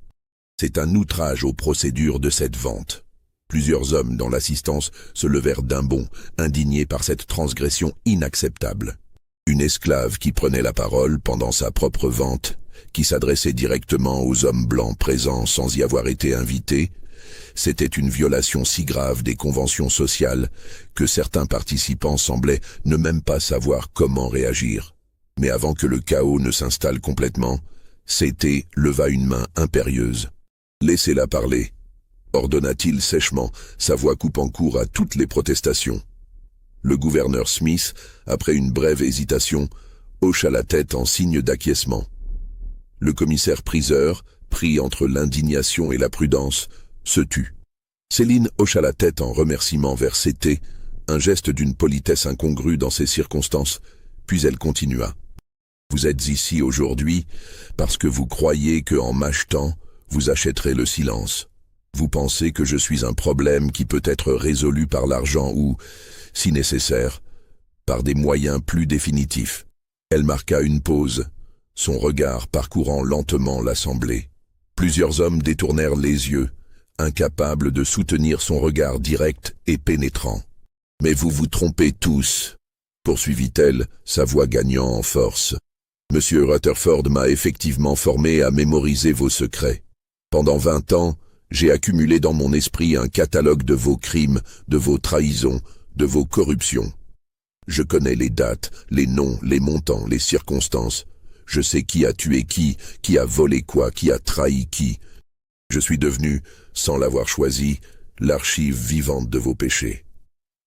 C'est un outrage aux procédures de cette vente. » Plusieurs hommes dans l'assistance se levèrent d'un bond, indignés par cette transgression inacceptable. Une esclave qui prenait la parole pendant sa propre vente, qui s'adressait directement aux hommes blancs présents sans y avoir été invitée, C'était une violation si grave des conventions sociales que certains participants semblaient ne même pas savoir comment réagir. Mais avant que le chaos ne s'installe complètement, Cété leva une main impérieuse. « Laissez-la parler », ordonna-t-il sèchement, sa voix coupant court à toutes les protestations. Le gouverneur Smith, après une brève hésitation, hocha la tête en signe d'acquiescement. Le commissaire-priseur, pris entre l'indignation et la prudence, se tut. Céline hocha la tête en remerciement vers Cété, un geste d'une politesse incongrue dans ces circonstances, puis elle continua. « Vous êtes ici aujourd'hui parce que vous croyez qu'en m'achetant, vous achèterez le silence. Vous pensez que je suis un problème qui peut être résolu par l'argent ou, si nécessaire, par des moyens plus définitifs. » Elle marqua une pause, son regard parcourant lentement l'assemblée. Plusieurs hommes détournèrent les yeux, incapables de soutenir son regard direct et pénétrant. « Mais vous vous trompez tous, » poursuivit-elle, sa voix gagnant en force. « Monsieur Rutherford m'a effectivement formé à mémoriser vos secrets. Pendant 20 ans, j'ai accumulé dans mon esprit un catalogue de vos crimes, de vos trahisons, de vos corruptions. Je connais les dates, les noms, les montants, les circonstances. Je sais qui a tué qui a volé quoi, qui a trahi qui. Je suis devenu, sans l'avoir choisi, l'archive vivante de vos péchés. »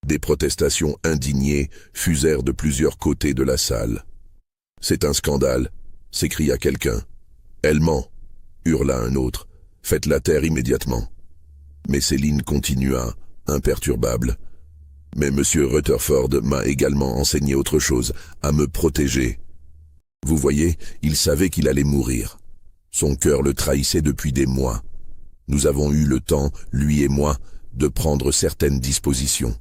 Des protestations indignées fusèrent de plusieurs côtés de la salle. « C'est un scandale !» s'écria quelqu'un. « Elle ment !» hurla un autre. « Faites-la taire immédiatement. » Mais Céline continua, imperturbable. « Mais Monsieur Rutherford m'a également enseigné autre chose, à me protéger. Vous voyez, il savait qu'il allait mourir. Son cœur le trahissait depuis des mois. Nous avons eu le temps, lui et moi, de prendre certaines dispositions. »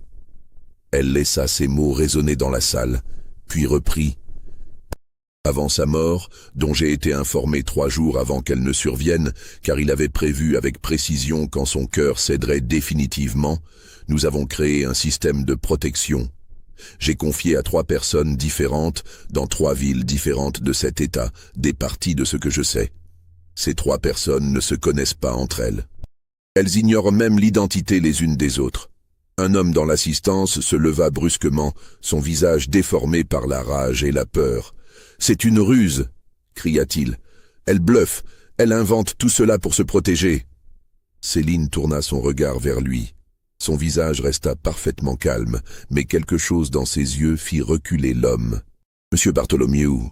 Elle laissa ces mots résonner dans la salle, puis reprit. « Avant sa mort, dont j'ai été informé 3 jours avant qu'elle ne survienne, car il avait prévu avec précision quand son cœur céderait définitivement, nous avons créé un système de protection. J'ai confié à 3 personnes différentes, dans 3 villes différentes de cet État, des parties de ce que je sais. Ces 3 personnes ne se connaissent pas entre elles. Elles ignorent même l'identité les unes des autres. Un homme dans l'assistance se leva brusquement, son visage déformé par la rage et la peur. « C'est une ruse !» cria-t-il. « Elle bluffe, elle invente tout cela pour se protéger. » Céline tourna son regard vers lui. Son visage resta parfaitement calme, mais quelque chose dans ses yeux fit reculer l'homme. « Monsieur Bartholomew, »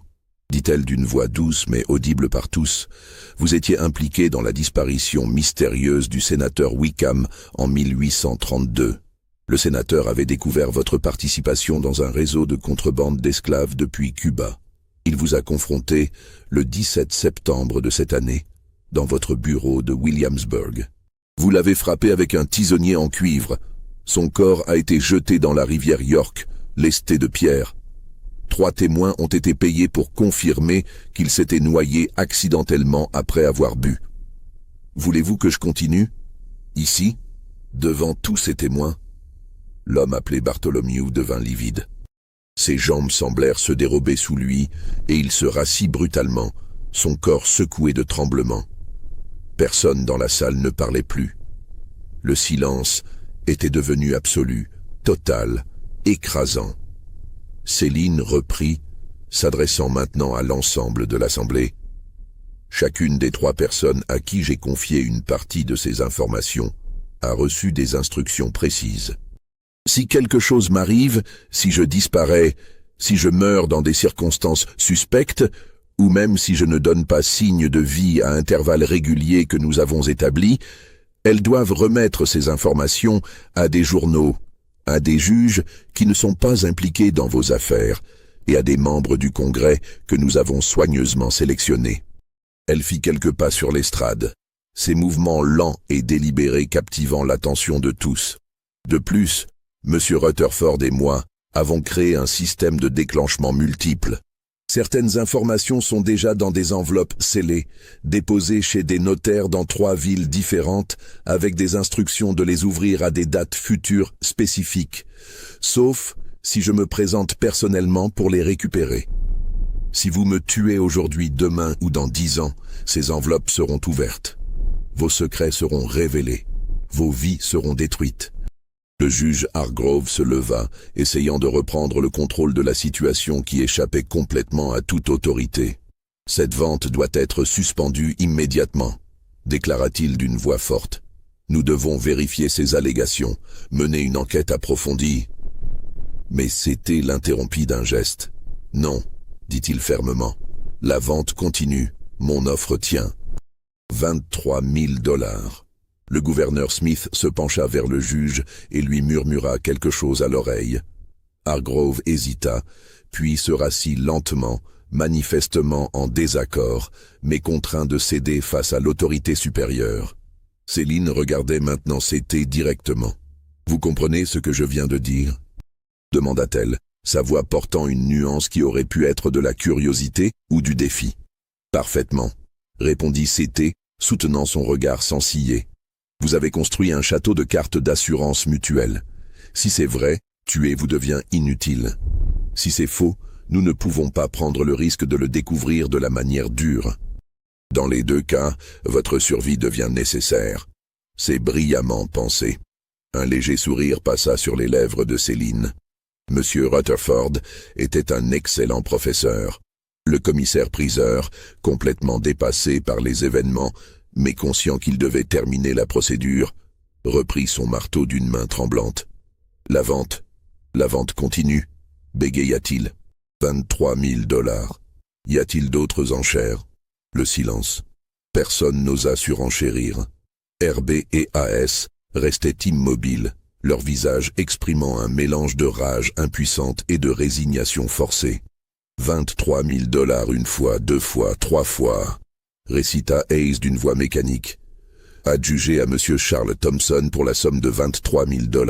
dit-elle d'une voix douce mais audible par tous, « vous étiez impliqué dans la disparition mystérieuse du sénateur Wickham en 1832. Le sénateur avait découvert votre participation dans un réseau de contrebande d'esclaves depuis Cuba. Il vous a confronté le 17 septembre de cette année, dans votre bureau de Williamsburg. Vous l'avez frappé avec un tisonnier en cuivre. Son corps a été jeté dans la rivière York, lesté de pierres. 3 témoins ont été payés pour confirmer qu'il s'était noyé accidentellement après avoir bu. Voulez-vous que je continue? Ici, devant tous ces témoins? » L'homme appelé Bartholomew devint livide. Ses jambes semblèrent se dérober sous lui, et il se rassit brutalement, son corps secoué de tremblements. Personne dans la salle ne parlait plus. Le silence était devenu absolu, total, écrasant. Céline reprit, s'adressant maintenant à l'ensemble de l'assemblée. « Chacune des 3 personnes à qui j'ai confié une partie de ces informations a reçu des instructions précises. Si quelque chose m'arrive, si je disparais, si je meurs dans des circonstances suspectes, ou même si je ne donne pas signe de vie à intervalles réguliers que nous avons établis, elles doivent remettre ces informations à des journaux, à des juges qui ne sont pas impliqués dans vos affaires, et à des membres du Congrès que nous avons soigneusement sélectionnés. » Elle fit quelques pas sur l'estrade, ses mouvements lents et délibérés captivant l'attention de tous. De plus, M. Rutherford et moi avons créé un système de déclenchement multiple. Certaines informations sont déjà dans des enveloppes scellées, déposées chez des notaires dans 3 villes différentes, avec des instructions de les ouvrir à des dates futures spécifiques, sauf si je me présente personnellement pour les récupérer. Si vous me tuez aujourd'hui, demain ou dans 10 ans, ces enveloppes seront ouvertes. Vos secrets seront révélés. Vos vies seront détruites. Le juge Hargrove se leva, essayant de reprendre le contrôle de la situation qui échappait complètement à toute autorité. « Cette vente doit être suspendue immédiatement », déclara-t-il d'une voix forte. « Nous devons vérifier ces allégations, mener une enquête approfondie. » Mais c'était l'interrompit d'un geste. « Non, dit-il fermement. La vente continue. Mon offre tient. 23 000 $. Le gouverneur Smith se pencha vers le juge et lui murmura quelque chose à l'oreille. Hargrove hésita, puis se rassit lentement, manifestement en désaccord, mais contraint de céder face à l'autorité supérieure. Céline regardait maintenant CT directement. « Vous comprenez ce que je viens de dire ?» demanda-t-elle, sa voix portant une nuance qui aurait pu être de la curiosité ou du défi. « Parfaitement, » répondit CT, soutenant son regard sans ciller. « Vous avez construit un château de cartes d'assurance mutuelle. Si c'est vrai, tuer vous devient inutile. Si c'est faux, nous ne pouvons pas prendre le risque de le découvrir de la manière dure. Dans les deux cas, votre survie devient nécessaire. » C'est brillamment pensé. Un léger sourire passa sur les lèvres de Céline. Monsieur Rutherford était un excellent professeur. Le commissaire-priseur, complètement dépassé par les événements, mais conscient qu'il devait terminer la procédure, reprit son marteau d'une main tremblante. « La vente continue, bégaya-t-il. 23 000 $. Y a-t-il d'autres enchères ?» Le silence. Personne n'osa surenchérir. RB et AS restaient immobiles, leur visage exprimant un mélange de rage impuissante et de résignation forcée. 23 000 $ une fois, deux fois, trois fois, récita Hayes d'une voix mécanique. Adjugé à M. Charles Thompson pour la somme de 23 000 $.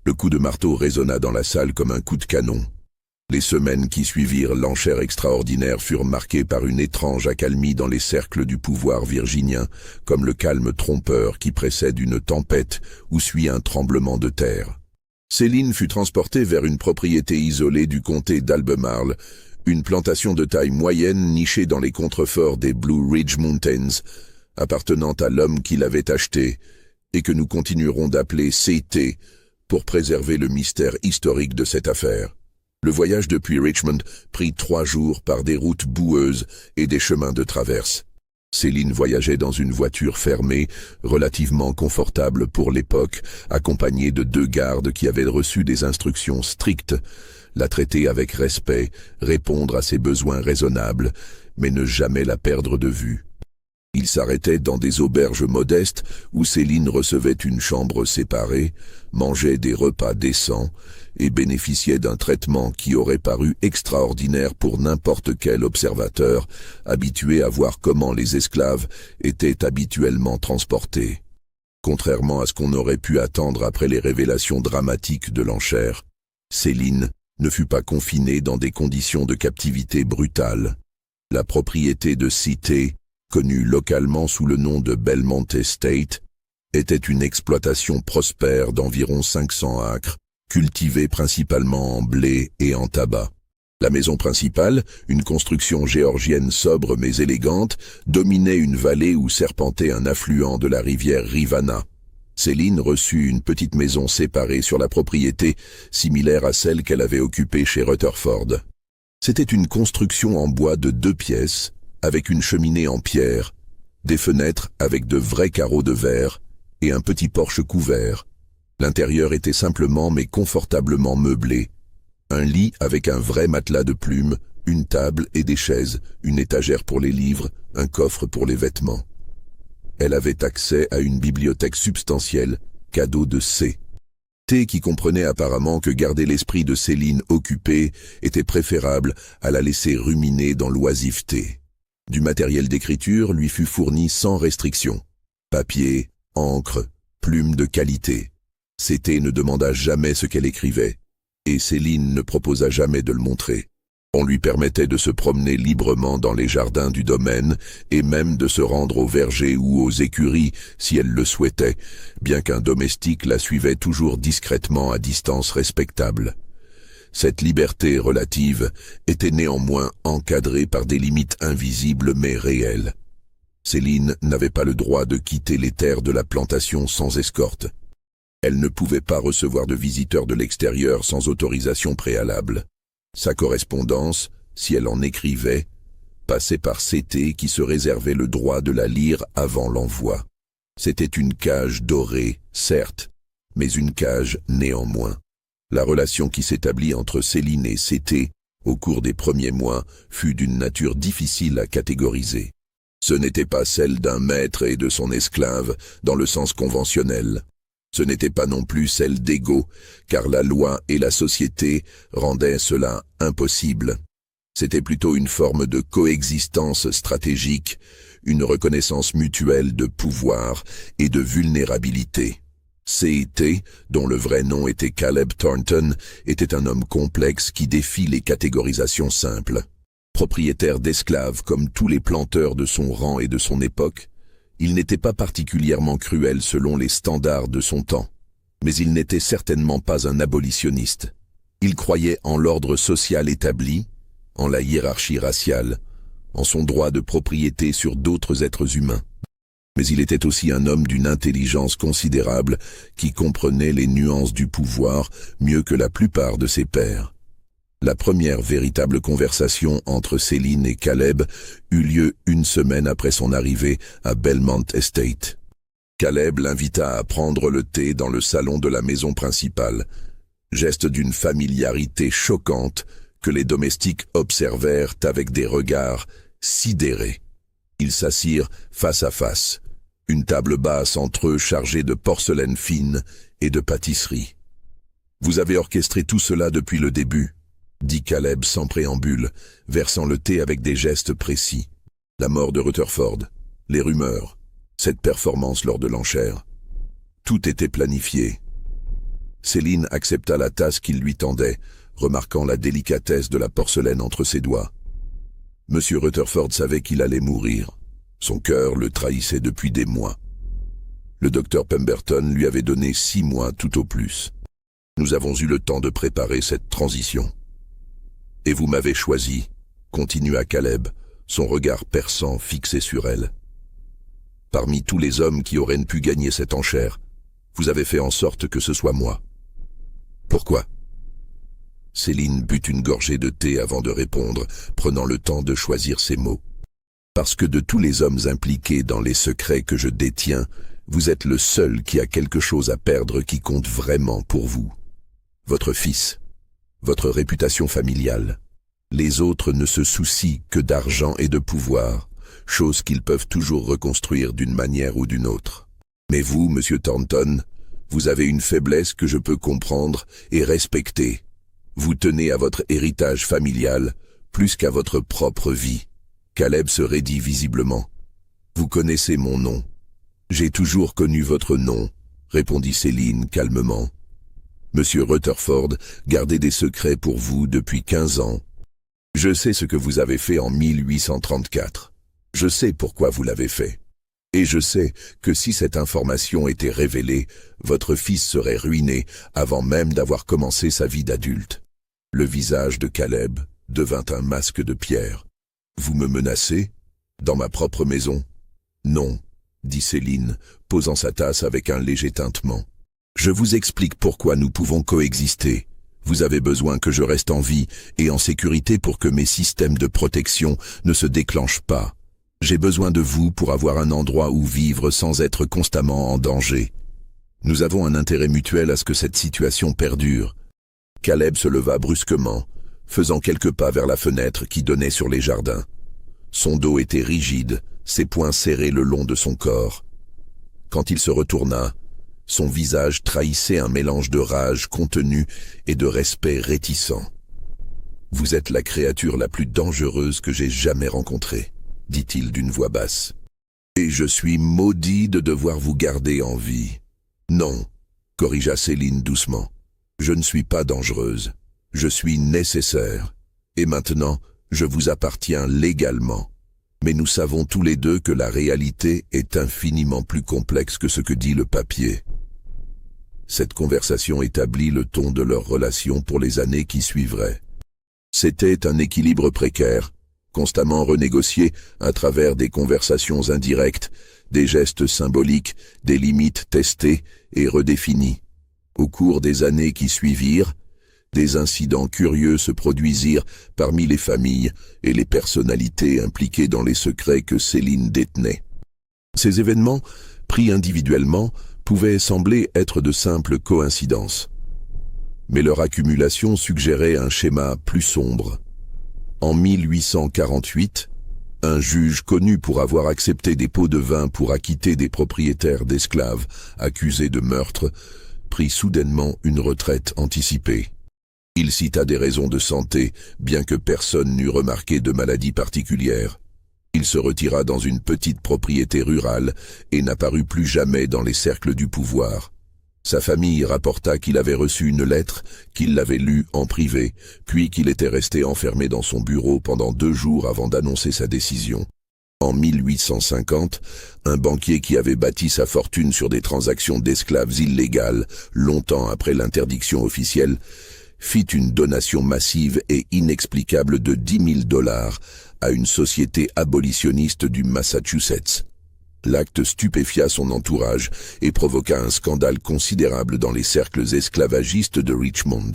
Le coup de marteau résonna dans la salle comme un coup de canon. Les semaines qui suivirent l'enchère extraordinaire furent marquées par une étrange accalmie dans les cercles du pouvoir virginien, comme le calme trompeur qui précède une tempête ou suit un tremblement de terre. Céline fut transportée vers une propriété isolée du comté d'Albemarle, une plantation de taille moyenne nichée dans les contreforts des Blue Ridge Mountains, appartenant à l'homme qui l'avait achetée, et que nous continuerons d'appeler CT pour préserver le mystère historique de cette affaire. Le voyage depuis Richmond prit 3 jours par des routes boueuses et des chemins de traverse. Céline voyageait dans une voiture fermée, relativement confortable pour l'époque, accompagnée de 2 gardes qui avaient reçu des instructions strictes, la traiter avec respect, répondre à ses besoins raisonnables, mais ne jamais la perdre de vue. Ils s'arrêtaient dans des auberges modestes où Céline recevait une chambre séparée, mangeait des repas décents et bénéficiait d'un traitement qui aurait paru extraordinaire pour n'importe quel observateur habitué à voir comment les esclaves étaient habituellement transportés. Contrairement à ce qu'on aurait pu attendre après les révélations dramatiques de l'enchère, Céline ne fut pas confinée dans des conditions de captivité brutale. La propriété de Cité, connue localement sous le nom de Belmont Estate, était une exploitation prospère d'environ 500 acres, cultivée principalement en blé et en tabac. La maison principale, une construction géorgienne sobre mais élégante, dominait une vallée où serpentait un affluent de la rivière Rivanna. Céline reçut une petite maison séparée sur la propriété, similaire à celle qu'elle avait occupée chez Rutherford. C'était une construction en bois de 2 pièces, avec une cheminée en pierre, des fenêtres avec de vrais carreaux de verre et un petit porche couvert. L'intérieur était simplement mais confortablement meublé. Un lit avec un vrai matelas de plumes, une table et des chaises, une étagère pour les livres, un coffre pour les vêtements. Elle avait accès à une bibliothèque substantielle, cadeau de C. T qui comprenait apparemment que garder l'esprit de Céline occupé était préférable à la laisser ruminer dans l'oisiveté. Du matériel d'écriture lui fut fourni sans restriction. Papier, encre, plumes de qualité. CT ne demanda jamais ce qu'elle écrivait, et Céline ne proposa jamais de le montrer. On lui permettait de se promener librement dans les jardins du domaine et même de se rendre au verger ou aux écuries si elle le souhaitait, bien qu'un domestique la suivait toujours discrètement à distance respectable. Cette liberté relative était néanmoins encadrée par des limites invisibles mais réelles. Céline n'avait pas le droit de quitter les terres de la plantation sans escorte. Elle ne pouvait pas recevoir de visiteurs de l'extérieur sans autorisation préalable. Sa correspondance, si elle en écrivait, passait par CT qui se réservait le droit de la lire avant l'envoi. C'était une cage dorée, certes, mais une cage néanmoins. La relation qui s'établit entre Céline et CT, au cours des premiers mois, fut d'une nature difficile à catégoriser. Ce n'était pas celle d'un maître et de son esclave, dans le sens conventionnel. Ce n'était pas non plus celle d'égaux, car la loi et la société rendaient cela impossible. C'était plutôt une forme de coexistence stratégique, une reconnaissance mutuelle de pouvoir et de vulnérabilité. CT, dont le vrai nom était Caleb Thornton, était un homme complexe qui défie les catégorisations simples. Propriétaire d'esclaves comme tous les planteurs de son rang et de son époque, il n'était pas particulièrement cruel selon les standards de son temps. Mais il n'était certainement pas un abolitionniste. Il croyait en l'ordre social établi, en la hiérarchie raciale, en son droit de propriété sur d'autres êtres humains. Mais il était aussi un homme d'une intelligence considérable qui comprenait les nuances du pouvoir mieux que la plupart de ses pairs. La première véritable conversation entre Céline et Caleb eut lieu une semaine après son arrivée à Belmont Estate. Caleb l'invita à prendre le thé dans le salon de la maison principale, geste d'une familiarité choquante que les domestiques observèrent avec des regards sidérés. Ils s'assirent face à face, une table basse entre eux chargée de porcelaine fine et de pâtisserie. « Vous avez orchestré tout cela depuis le début », dit Caleb sans préambule, versant le thé avec des gestes précis. La mort de Rutherford, les rumeurs, cette performance lors de l'enchère. Tout était planifié. Céline accepta la tasse qu'il lui tendait, remarquant la délicatesse de la porcelaine entre ses doigts. Monsieur Rutherford savait qu'il allait mourir. Son cœur le trahissait depuis des mois. Le docteur Pemberton lui avait donné 6 mois tout au plus. Nous avons eu le temps de préparer cette transition. « Et vous m'avez choisi », continua Caleb, son regard perçant fixé sur elle. « Parmi tous les hommes qui auraient pu gagner cette enchère, vous avez fait en sorte que ce soit moi. » « Pourquoi ?» Céline but une gorgée de thé avant de répondre, prenant le temps de choisir ses mots. « Parce que de tous les hommes impliqués dans les secrets que je détiens, vous êtes le seul qui a quelque chose à perdre qui compte vraiment pour vous. Votre fils. Votre réputation familiale. Les autres ne se soucient que d'argent et de pouvoir, choses qu'ils peuvent toujours reconstruire d'une manière ou d'une autre. Mais vous, monsieur Thornton, vous avez une faiblesse que je peux comprendre et respecter. Vous tenez à votre héritage familial plus qu'à votre propre vie. » Caleb se raidit visiblement. « Vous connaissez mon nom. »« J'ai toujours connu votre nom, » répondit Céline calmement. Monsieur Rutherford gardait des secrets pour vous depuis 15 ans. Je sais ce que vous avez fait en 1834. Je sais pourquoi vous l'avez fait. Et je sais que si cette information était révélée, votre fils serait ruiné avant même d'avoir commencé sa vie d'adulte. Le visage de Caleb devint un masque de pierre. Vous me menacez? Dans ma propre maison? Non, dit Céline, posant sa tasse avec un léger tintement. Je vous explique pourquoi nous pouvons coexister. Vous avez besoin que je reste en vie et en sécurité pour que mes systèmes de protection ne se déclenchent pas. J'ai besoin de vous pour avoir un endroit où vivre sans être constamment en danger. Nous avons un intérêt mutuel à ce que cette situation perdure. Caleb se leva brusquement, faisant quelques pas vers la fenêtre qui donnait sur les jardins. Son dos était rigide, ses poings serrés le long de son corps. Quand il se retourna, son visage trahissait un mélange de rage contenue et de respect réticent. « Vous êtes la créature la plus dangereuse que j'ai jamais rencontrée, » dit-il d'une voix basse. « Et je suis maudit de devoir vous garder en vie. »« Non, » corrigea Céline doucement. « Je ne suis pas dangereuse. Je suis nécessaire. Et maintenant, je vous appartiens légalement. Mais nous savons tous les deux que la réalité est infiniment plus complexe que ce que dit le papier. » Cette conversation établit le ton de leur relation pour les années qui suivraient. C'était un équilibre précaire, constamment renégociés à travers des conversations indirectes, des gestes symboliques, des limites testées et redéfinies. Au cours des années qui suivirent, des incidents curieux se produisirent parmi les familles et les personnalités impliquées dans les secrets que Céline détenait. Ces événements, pris individuellement, pouvaient sembler être de simples coïncidences. Mais leur accumulation suggérait un schéma plus sombre. En 1848, un juge connu pour avoir accepté des pots de vin pour acquitter des propriétaires d'esclaves accusés de meurtre prit soudainement une retraite anticipée. Il cita des raisons de santé, bien que personne n'eût remarqué de maladie particulière. Il se retira dans une petite propriété rurale et n'apparut plus jamais dans les cercles du pouvoir. Sa famille rapporta qu'il avait reçu une lettre, qu'il l'avait lue en privé, puis qu'il était resté enfermé dans son bureau pendant 2 jours avant d'annoncer sa décision. En 1850, un banquier qui avait bâti sa fortune sur des transactions d'esclaves illégales, longtemps après l'interdiction officielle, fit une donation massive et inexplicable de $10 000 à une société abolitionniste du Massachusetts. L'acte stupéfia son entourage et provoqua un scandale considérable dans les cercles esclavagistes de Richmond.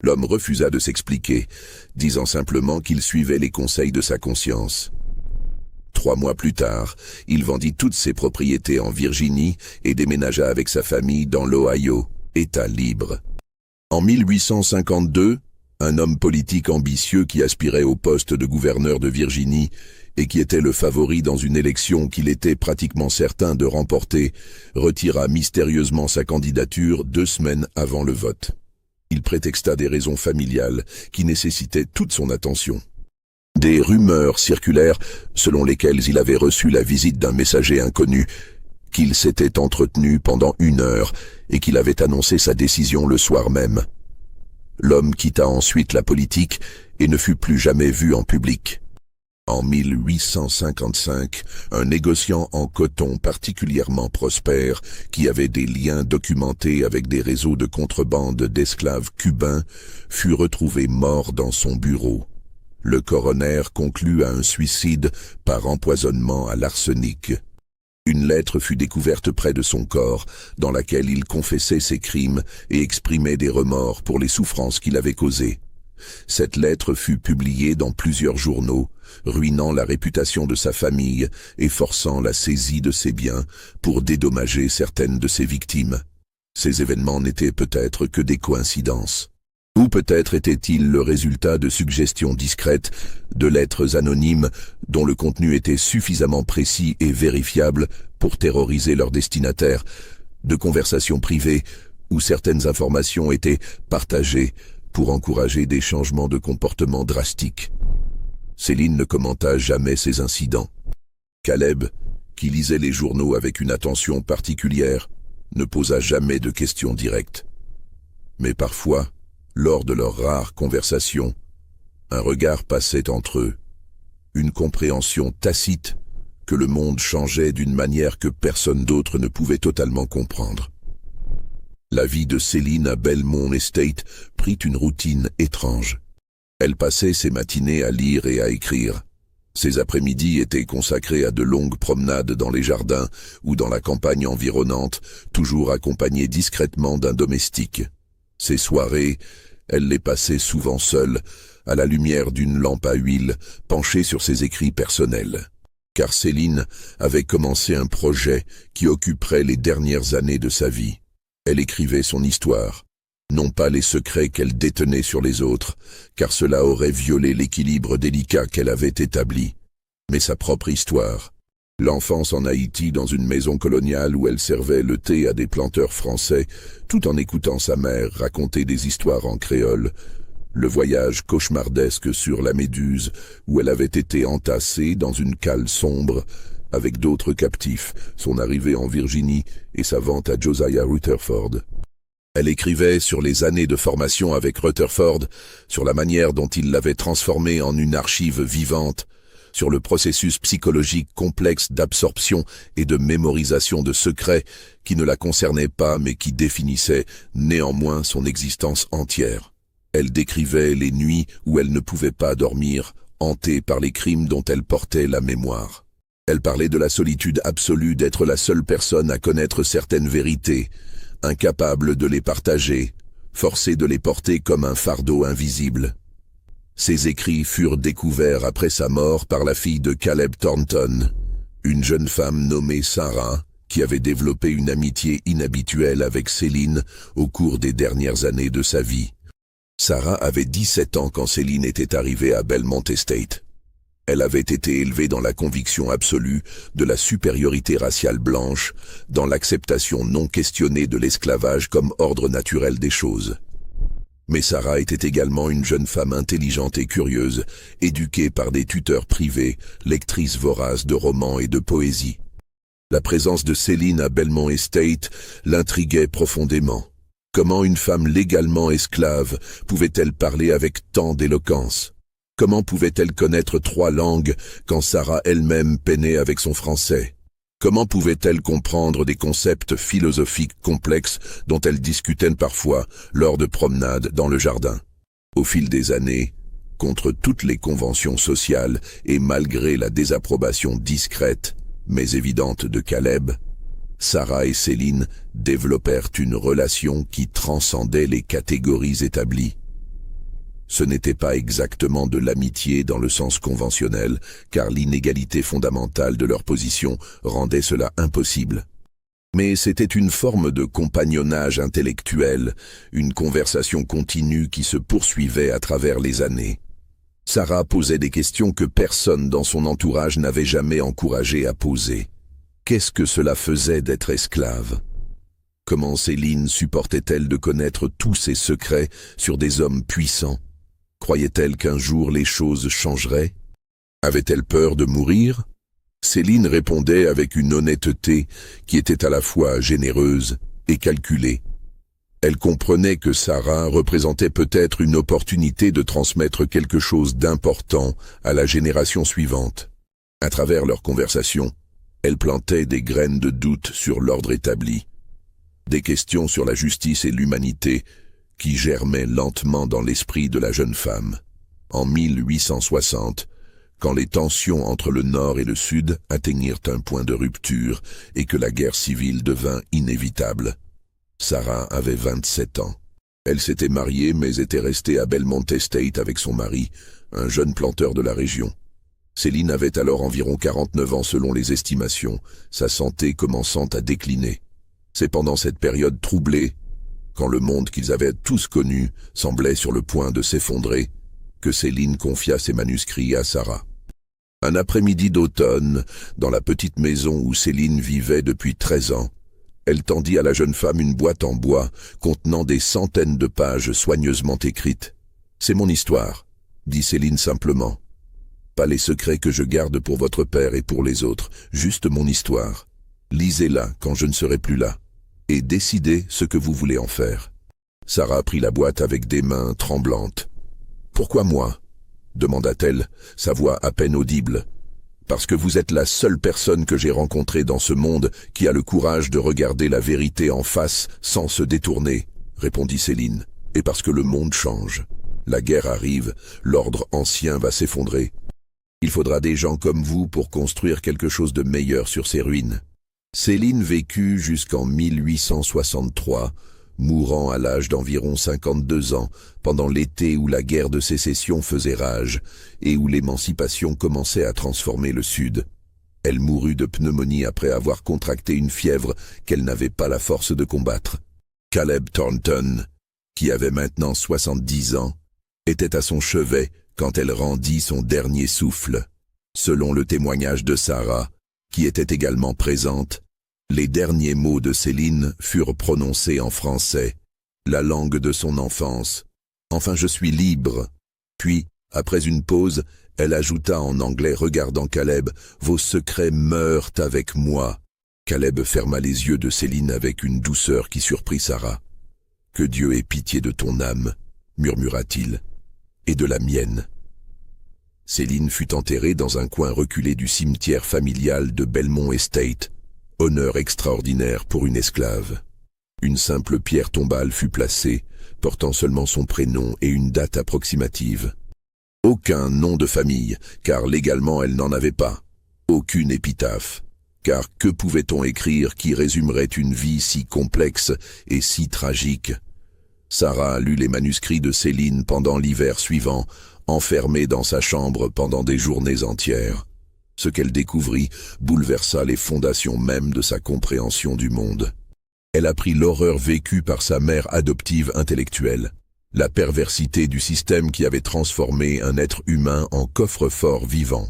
L'homme refusa de s'expliquer, disant simplement qu'il suivait les conseils de sa conscience. 3 mois plus tard, il vendit toutes ses propriétés en Virginie et déménagea avec sa famille dans l'Ohio, État libre. En 1852, un homme politique ambitieux qui aspirait au poste de gouverneur de Virginie et qui était le favori dans une élection qu'il était pratiquement certain de remporter, retira mystérieusement sa candidature 2 semaines avant le vote. Il prétexta des raisons familiales qui nécessitaient toute son attention. Des rumeurs circulèrent selon lesquelles il avait reçu la visite d'un messager inconnu, qu'il s'était entretenu pendant 1 heure et qu'il avait annoncé sa décision le soir même. L'homme quitta ensuite la politique et ne fut plus jamais vu en public. En 1855, un négociant en coton particulièrement prospère, qui avait des liens documentés avec des réseaux de contrebande d'esclaves cubains, fut retrouvé mort dans son bureau. Le coroner conclut à un suicide par empoisonnement à l'arsenic. Une lettre fut découverte près de son corps, dans laquelle il confessait ses crimes et exprimait des remords pour les souffrances qu'il avait causées. Cette lettre fut publiée dans plusieurs journaux, ruinant la réputation de sa famille et forçant la saisie de ses biens pour dédommager certaines de ses victimes. Ces événements n'étaient peut-être que des coïncidences. Ou peut-être était-il le résultat de suggestions discrètes, de lettres anonymes dont le contenu était suffisamment précis et vérifiable pour terroriser leurs destinataires, de conversations privées où certaines informations étaient partagées pour encourager des changements de comportement drastiques. Céline ne commenta jamais ces incidents. Caleb, qui lisait les journaux avec une attention particulière, ne posa jamais de questions directes. Mais parfois, lors de leurs rares conversations, un regard passait entre eux, une compréhension tacite que le monde changeait d'une manière que personne d'autre ne pouvait totalement comprendre. La vie de Céline à Belmont Estate prit une routine étrange. Elle passait ses matinées à lire et à écrire. Ses après-midi étaient consacrés à de longues promenades dans les jardins ou dans la campagne environnante, toujours accompagnée discrètement d'un domestique. Ses soirées, elle les passait souvent seule, à la lumière d'une lampe à huile, penchée sur ses écrits personnels. Car Céline avait commencé un projet qui occuperait les dernières années de sa vie. Elle écrivait son histoire, non pas les secrets qu'elle détenait sur les autres, car cela aurait violé l'équilibre délicat qu'elle avait établi, mais sa propre histoire. L'enfance en Haïti dans une maison coloniale où elle servait le thé à des planteurs français, tout en écoutant sa mère raconter des histoires en créole. Le voyage cauchemardesque sur la Méduse, où elle avait été entassée dans une cale sombre, avec d'autres captifs, son arrivée en Virginie et sa vente à Josiah Rutherford. Elle écrivait sur les années de formation avec Rutherford, sur la manière dont il l'avait transformée en une archive vivante, sur le processus psychologique complexe d'absorption et de mémorisation de secrets qui ne la concernaient pas mais qui définissaient néanmoins son existence entière. Elle décrivait les nuits où elle ne pouvait pas dormir hantée par les crimes dont elle portait la mémoire. Elle parlait de la solitude absolue d'être la seule personne à connaître certaines vérités, incapable de les partager, forcée de les porter comme un fardeau invisible. Ses écrits furent découverts après sa mort par la fille de Caleb Thornton, une jeune femme nommée Sarah, qui avait développé une amitié inhabituelle avec Céline au cours des dernières années de sa vie. Sarah avait 17 ans quand Céline était arrivée à Belmont Estate. Elle avait été élevée dans la conviction absolue de la supériorité raciale blanche, dans l'acceptation non questionnée de l'esclavage comme ordre naturel des choses. Mais Sarah était également une jeune femme intelligente et curieuse, éduquée par des tuteurs privés, lectrice vorace de romans et de poésie. La présence de Céline à Belmont Estate l'intriguait profondément. Comment une femme légalement esclave pouvait-elle parler avec tant d'éloquence? Comment pouvait-elle connaître 3 langues quand Sarah elle-même peinait avec son français? Comment pouvait-elle comprendre des concepts philosophiques complexes dont elle discutait parfois lors de promenades dans le jardin? Au fil des années, contre toutes les conventions sociales et malgré la désapprobation discrète mais évidente de Caleb, Sarah et Céline développèrent une relation qui transcendait les catégories établies. Ce n'était pas exactement de l'amitié dans le sens conventionnel, car l'inégalité fondamentale de leur position rendait cela impossible. Mais c'était une forme de compagnonnage intellectuel, une conversation continue qui se poursuivait à travers les années. Sarah posait des questions que personne dans son entourage n'avait jamais encouragée à poser. Qu'est-ce que cela faisait d'être esclave? Comment Céline supportait-elle de connaître tous ses secrets sur des hommes puissants? Croyait-elle qu'un jour les choses changeraient? Avait-elle peur de mourir? Céline répondait avec une honnêteté qui était à la fois généreuse et calculée. Elle comprenait que Sarah représentait peut-être une opportunité de transmettre quelque chose d'important à la génération suivante. À travers leur conversation, elle plantait des graines de doute sur l'ordre établi, des questions sur la justice et l'humanité qui germaient lentement dans l'esprit de la jeune femme. En 1860, quand les tensions entre le Nord et le Sud atteignirent un point de rupture et que la guerre civile devint inévitable, Sarah avait 27 ans. Elle s'était mariée mais était restée à Belmont Estate avec son mari, un jeune planteur de la région. Céline avait alors environ 49 ans selon les estimations, sa santé commençant à décliner. C'est pendant cette période troublée, quand le monde qu'ils avaient tous connu semblait sur le point de s'effondrer, que Céline confia ses manuscrits à Sarah. Un après-midi d'automne, dans la petite maison où Céline vivait depuis 13 ans, elle tendit à la jeune femme une boîte en bois contenant des centaines de pages soigneusement écrites. « C'est mon histoire », dit Céline simplement. « Pas les secrets que je garde pour votre père et pour les autres, juste mon histoire. Lisez-la quand je ne serai plus là, et décidez ce que vous voulez en faire. » Sarah prit la boîte avec des mains tremblantes. « Pourquoi moi ?» demanda-t-elle, sa voix à peine audible. « Parce que vous êtes la seule personne que j'ai rencontrée dans ce monde qui a le courage de regarder la vérité en face sans se détourner, » répondit Céline. « Et parce que le monde change. La guerre arrive, l'ordre ancien va s'effondrer. Il faudra des gens comme vous pour construire quelque chose de meilleur sur ces ruines. » Céline vécut jusqu'en 1863, mourant à l'âge d'environ 52 ans, pendant l'été où la guerre de sécession faisait rage et où l'émancipation commençait à transformer le Sud. Elle mourut de pneumonie après avoir contracté une fièvre qu'elle n'avait pas la force de combattre. Caleb Thornton, qui avait maintenant 70 ans, était à son chevet quand elle rendit son dernier souffle. Selon le témoignage de Sarah, qui était également présente, les derniers mots de Céline furent prononcés en français, la langue de son enfance. « Enfin je suis libre ». Puis, après une pause, elle ajouta en anglais regardant Caleb, « Vos secrets meurent avec moi ». Caleb ferma les yeux de Céline avec une douceur qui surprit Sarah. « Que Dieu ait pitié de ton âme », murmura-t-il, « et de la mienne ». Céline fut enterrée dans un coin reculé du cimetière familial de Belmont Estate. Honneur extraordinaire pour une esclave. Une simple pierre tombale fut placée, portant seulement son prénom et une date approximative. Aucun nom de famille, car légalement elle n'en avait pas. Aucune épitaphe, car que pouvait-on écrire qui résumerait une vie si complexe et si tragique? Sarah lut les manuscrits de Céline pendant l'hiver suivant, enfermée dans sa chambre pendant des journées entières. Ce qu'elle découvrit bouleversa les fondations mêmes de sa compréhension du monde. Elle apprit l'horreur vécue par sa mère adoptive intellectuelle, la perversité du système qui avait transformé un être humain en coffre-fort vivant,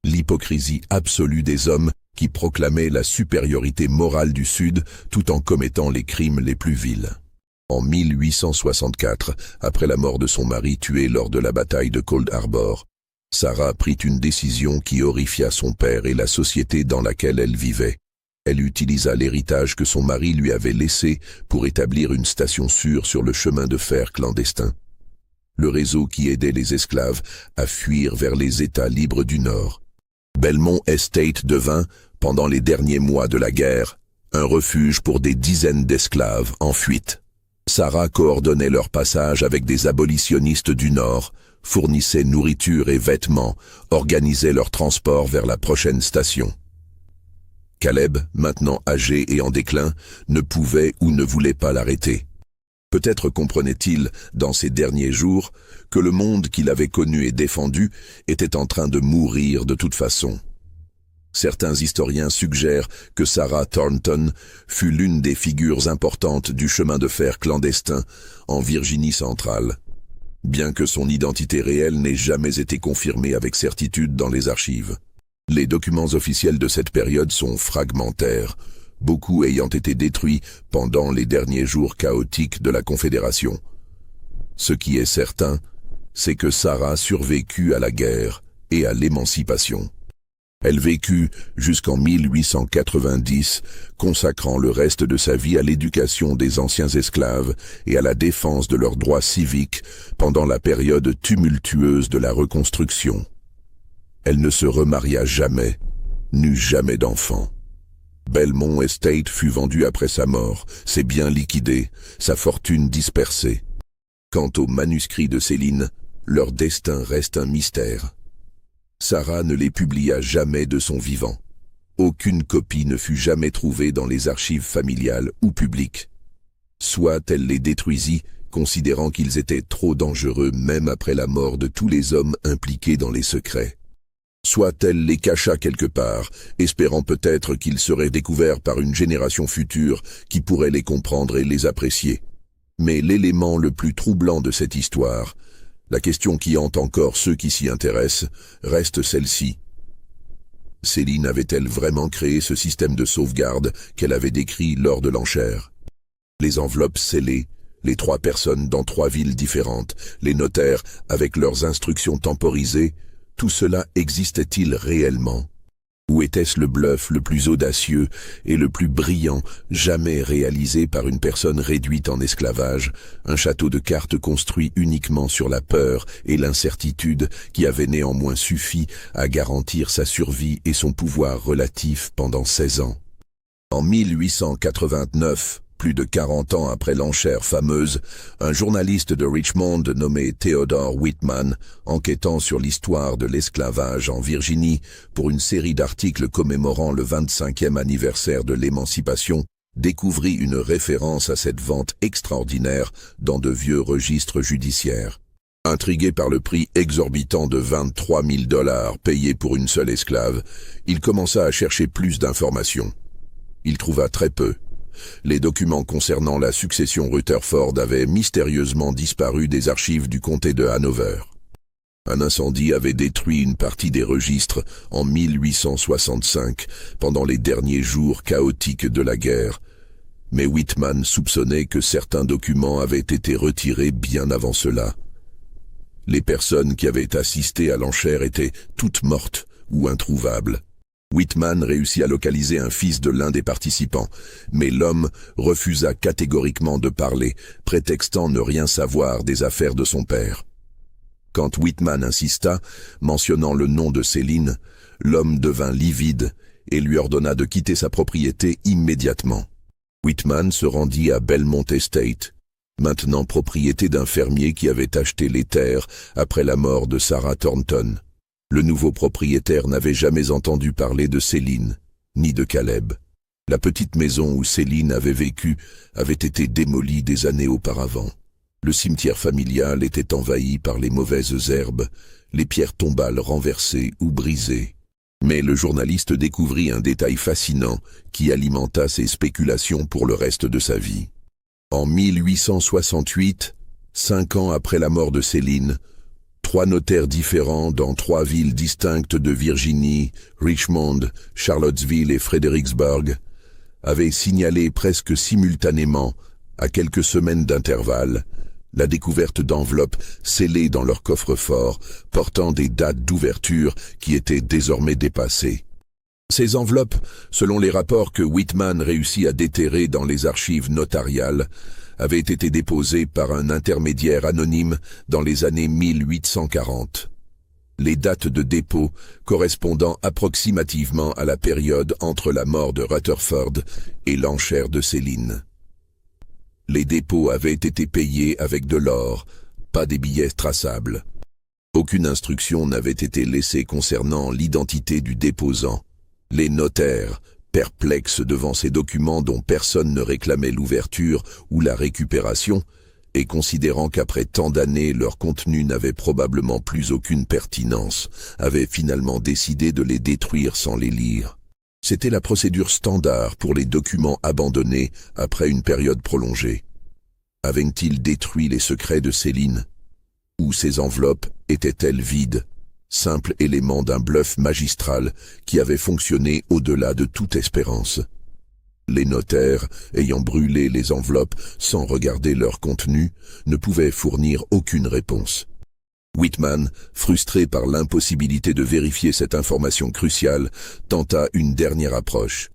l'hypocrisie absolue des hommes qui proclamaient la supériorité morale du Sud tout en commettant les crimes les plus vils. En 1864, après la mort de son mari tué lors de la bataille de Cold Harbor, Sarah prit une décision qui horrifia son père et la société dans laquelle elle vivait. Elle utilisa l'héritage que son mari lui avait laissé pour établir une station sûre sur le chemin de fer clandestin. Le réseau qui aidait les esclaves à fuir vers les États libres du Nord. Belmont Estate devint, pendant les derniers mois de la guerre, un refuge pour des dizaines d'esclaves en fuite. Sarah coordonnait leur passage avec des abolitionnistes du Nord, fournissait nourriture et vêtements, organisait leur transport vers la prochaine station. Caleb, maintenant âgé et en déclin, ne pouvait ou ne voulait pas l'arrêter. Peut-être comprenait-il, dans ces derniers jours, que le monde qu'il avait connu et défendu était en train de mourir de toute façon. Certains historiens suggèrent que Sarah Thornton fut l'une des figures importantes du chemin de fer clandestin en Virginie centrale, bien que son identité réelle n'ait jamais été confirmée avec certitude dans les archives. Les documents officiels de cette période sont fragmentaires, beaucoup ayant été détruits pendant les derniers jours chaotiques de la Confédération. Ce qui est certain, c'est que Sarah survécut à la guerre et à l'émancipation. Elle vécut jusqu'en 1890, consacrant le reste de sa vie à l'éducation des anciens esclaves et à la défense de leurs droits civiques pendant la période tumultueuse de la Reconstruction. Elle ne se remaria jamais, n'eut jamais d'enfant. Belmont Estate fut vendu après sa mort, ses biens liquidés, sa fortune dispersée. Quant aux manuscrits de Céline, leur destin reste un mystère. Sarah ne les publia jamais de son vivant. Aucune copie ne fut jamais trouvée dans les archives familiales ou publiques. Soit elle les détruisit, considérant qu'ils étaient trop dangereux même après la mort de tous les hommes impliqués dans les secrets. Soit elle les cacha quelque part, espérant peut-être qu'ils seraient découverts par une génération future qui pourrait les comprendre et les apprécier. Mais l'élément le plus troublant de cette histoire, la question qui hante encore ceux qui s'y intéressent, reste celle-ci. Céline avait-elle vraiment créé ce système de sauvegarde qu'elle avait décrit lors de l'enchère? Les enveloppes scellées, les 3 personnes dans 3 villes différentes, les notaires avec leurs instructions temporisées, tout cela existait-il réellement? Ou était-ce le bluff le plus audacieux et le plus brillant jamais réalisé par une personne réduite en esclavage, un château de cartes construit uniquement sur la peur et l'incertitude qui avait néanmoins suffi à garantir sa survie et son pouvoir relatif pendant 16 ans? En 1889, plus de 40 ans après l'enchère fameuse, un journaliste de Richmond nommé Theodore Whitman, enquêtant sur l'histoire de l'esclavage en Virginie pour une série d'articles commémorant le 25e anniversaire de l'émancipation, découvrit une référence à cette vente extraordinaire dans de vieux registres judiciaires. Intrigué par le prix exorbitant de 23 000 $ payé pour une seule esclave, il commença à chercher plus d'informations. Il trouva très peu. Les documents concernant la succession Rutherford avaient mystérieusement disparu des archives du comté de Hanover. Un incendie avait détruit une partie des registres en 1865, pendant les derniers jours chaotiques de la guerre, mais Whitman soupçonnait que certains documents avaient été retirés bien avant cela. Les personnes qui avaient assisté à l'enchère étaient toutes mortes ou introuvables. Whitman réussit à localiser un fils de l'un des participants, mais l'homme refusa catégoriquement de parler, prétextant ne rien savoir des affaires de son père. Quand Whitman insista, mentionnant le nom de Céline, l'homme devint livide et lui ordonna de quitter sa propriété immédiatement. Whitman se rendit à Belmont Estate, maintenant propriété d'un fermier qui avait acheté les terres après la mort de Sarah Thornton. Le nouveau propriétaire n'avait jamais entendu parler de Céline, ni de Caleb. La petite maison où Céline avait vécu avait été démolie des années auparavant. Le cimetière familial était envahi par les mauvaises herbes, les pierres tombales renversées ou brisées. Mais le journaliste découvrit un détail fascinant qui alimenta ses spéculations pour le reste de sa vie. En 1868, 5 ans après la mort de Céline, 3 notaires différents dans 3 villes distinctes de Virginie, Richmond, Charlottesville et Fredericksburg, avaient signalé presque simultanément, à quelques semaines d'intervalle, la découverte d'enveloppes scellées dans leur coffre-fort, portant des dates d'ouverture qui étaient désormais dépassées. Ces enveloppes, selon les rapports que Whitman réussit à déterrer dans les archives notariales, avaient été déposées par un intermédiaire anonyme dans les années 1840. Les dates de dépôt correspondant approximativement à la période entre la mort de Rutherford et l'enchère de Céline. Les dépôts avaient été payés avec de l'or, pas des billets traçables. Aucune instruction n'avait été laissée concernant l'identité du déposant. Les notaires, perplexes devant ces documents dont personne ne réclamait l'ouverture ou la récupération, et considérant qu'après tant d'années leur contenu n'avait probablement plus aucune pertinence, avaient finalement décidé de les détruire sans les lire. C'était la procédure standard pour les documents abandonnés après une période prolongée. Avaient-ils détruit les secrets de Céline? Ou ces enveloppes étaient-elles vides, simple élément d'un bluff magistral qui avait fonctionné au-delà de toute espérance? Les notaires, ayant brûlé les enveloppes sans regarder leur contenu, ne pouvaient fournir aucune réponse. Whitman, frustré par l'impossibilité de vérifier cette information cruciale, tenta une dernière approche.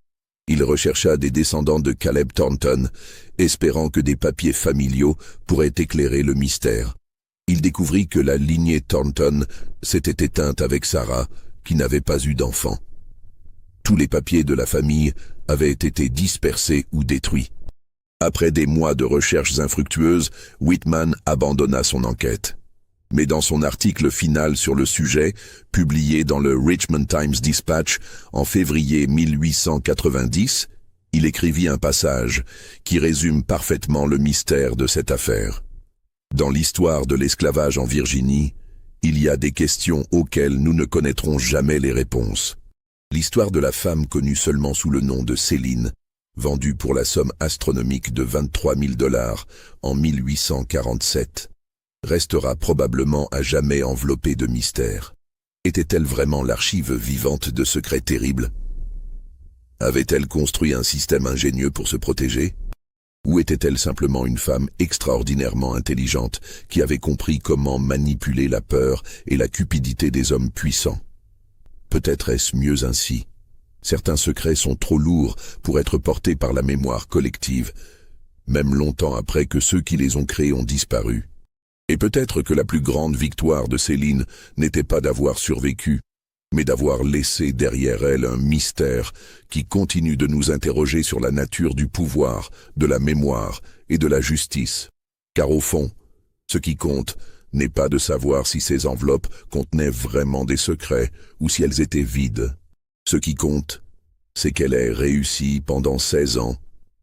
Il rechercha des descendants de Caleb Thornton, espérant que des papiers familiaux pourraient éclairer le mystère. Il découvrit que la lignée Thornton s'était éteinte avec Sarah, qui n'avait pas eu d'enfant. Tous les papiers de la famille avaient été dispersés ou détruits. Après des mois de recherches infructueuses, Whitman abandonna son enquête. Mais dans son article final sur le sujet, publié dans le Richmond Times-Dispatch en février 1890, il écrivit un passage qui résume parfaitement le mystère de cette affaire. Dans l'histoire de l'esclavage en Virginie, il y a des questions auxquelles nous ne connaîtrons jamais les réponses. L'histoire de la femme connue seulement sous le nom de Céline, vendue pour la somme astronomique de 23 000 $ en 1847, restera probablement à jamais enveloppée de mystère. Était-elle vraiment l'archive vivante de secrets terribles? Avait-elle construit un système ingénieux pour se protéger? Ou était-elle simplement une femme extraordinairement intelligente qui avait compris comment manipuler la peur et la cupidité des hommes puissants? Peut-être est-ce mieux ainsi. Certains secrets sont trop lourds pour être portés par la mémoire collective, même longtemps après que ceux qui les ont créés ont disparu. Et peut-être que la plus grande victoire de Céline n'était pas d'avoir survécu, mais d'avoir laissé derrière elle un mystère qui continue de nous interroger sur la nature du pouvoir, de la mémoire et de la justice. Car au fond, ce qui compte n'est pas de savoir si ces enveloppes contenaient vraiment des secrets ou si elles étaient vides. Ce qui compte, c'est qu'elle ait réussi pendant 16 ans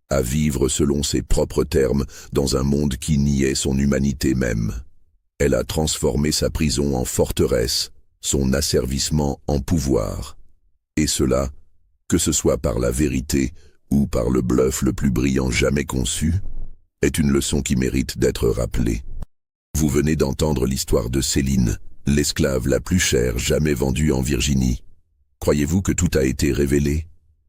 à vivre selon ses propres termes dans un monde qui niait son humanité même. Elle a transformé sa prison en forteresse, son asservissement en pouvoir. Et cela, que ce soit par la vérité ou par le bluff le plus brillant jamais conçu, est une leçon qui mérite d'être rappelée. Vous venez d'entendre l'histoire de Céline, l'esclave la plus chère jamais vendue en Virginie. Croyez-vous que tout a été révélé?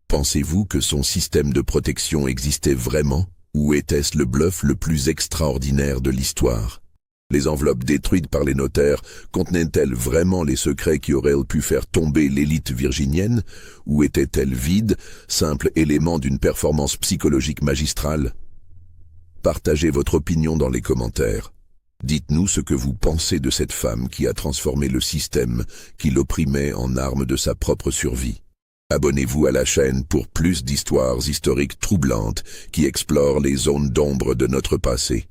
Pensez-vous que son système de protection existait vraiment, ou était-ce le bluff le plus extraordinaire de l'histoire? Les enveloppes détruites par les notaires contenaient-elles vraiment les secrets qui auraient pu faire tomber l'élite virginienne, ou étaient-elles vides, simple élément d'une performance psychologique magistrale? Partagez votre opinion dans les commentaires. Dites-nous ce que vous pensez de cette femme qui a transformé le système qui l'opprimait en arme de sa propre survie. Abonnez-vous à la chaîne pour plus d'histoires historiques troublantes qui explorent les zones d'ombre de notre passé.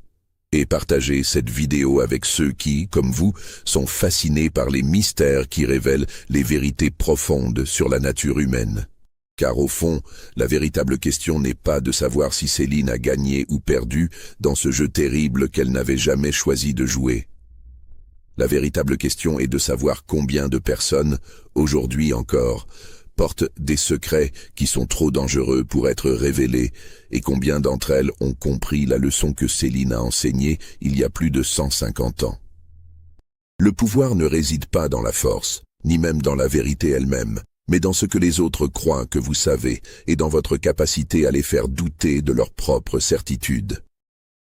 et partagez cette vidéo avec ceux qui, comme vous, sont fascinés par les mystères qui révèlent les vérités profondes sur la nature humaine. Car au fond, la véritable question n'est pas de savoir si Céline a gagné ou perdu dans ce jeu terrible qu'elle n'avait jamais choisi de jouer. La véritable question est de savoir combien de personnes, aujourd'hui encore, portent des secrets qui sont trop dangereux pour être révélés et combien d'entre elles ont compris la leçon que Céline a enseignée il y a plus de 150 ans. Le pouvoir ne réside pas dans la force, ni même dans la vérité elle-même, mais dans ce que les autres croient que vous savez et dans votre capacité à les faire douter de leur propre certitude.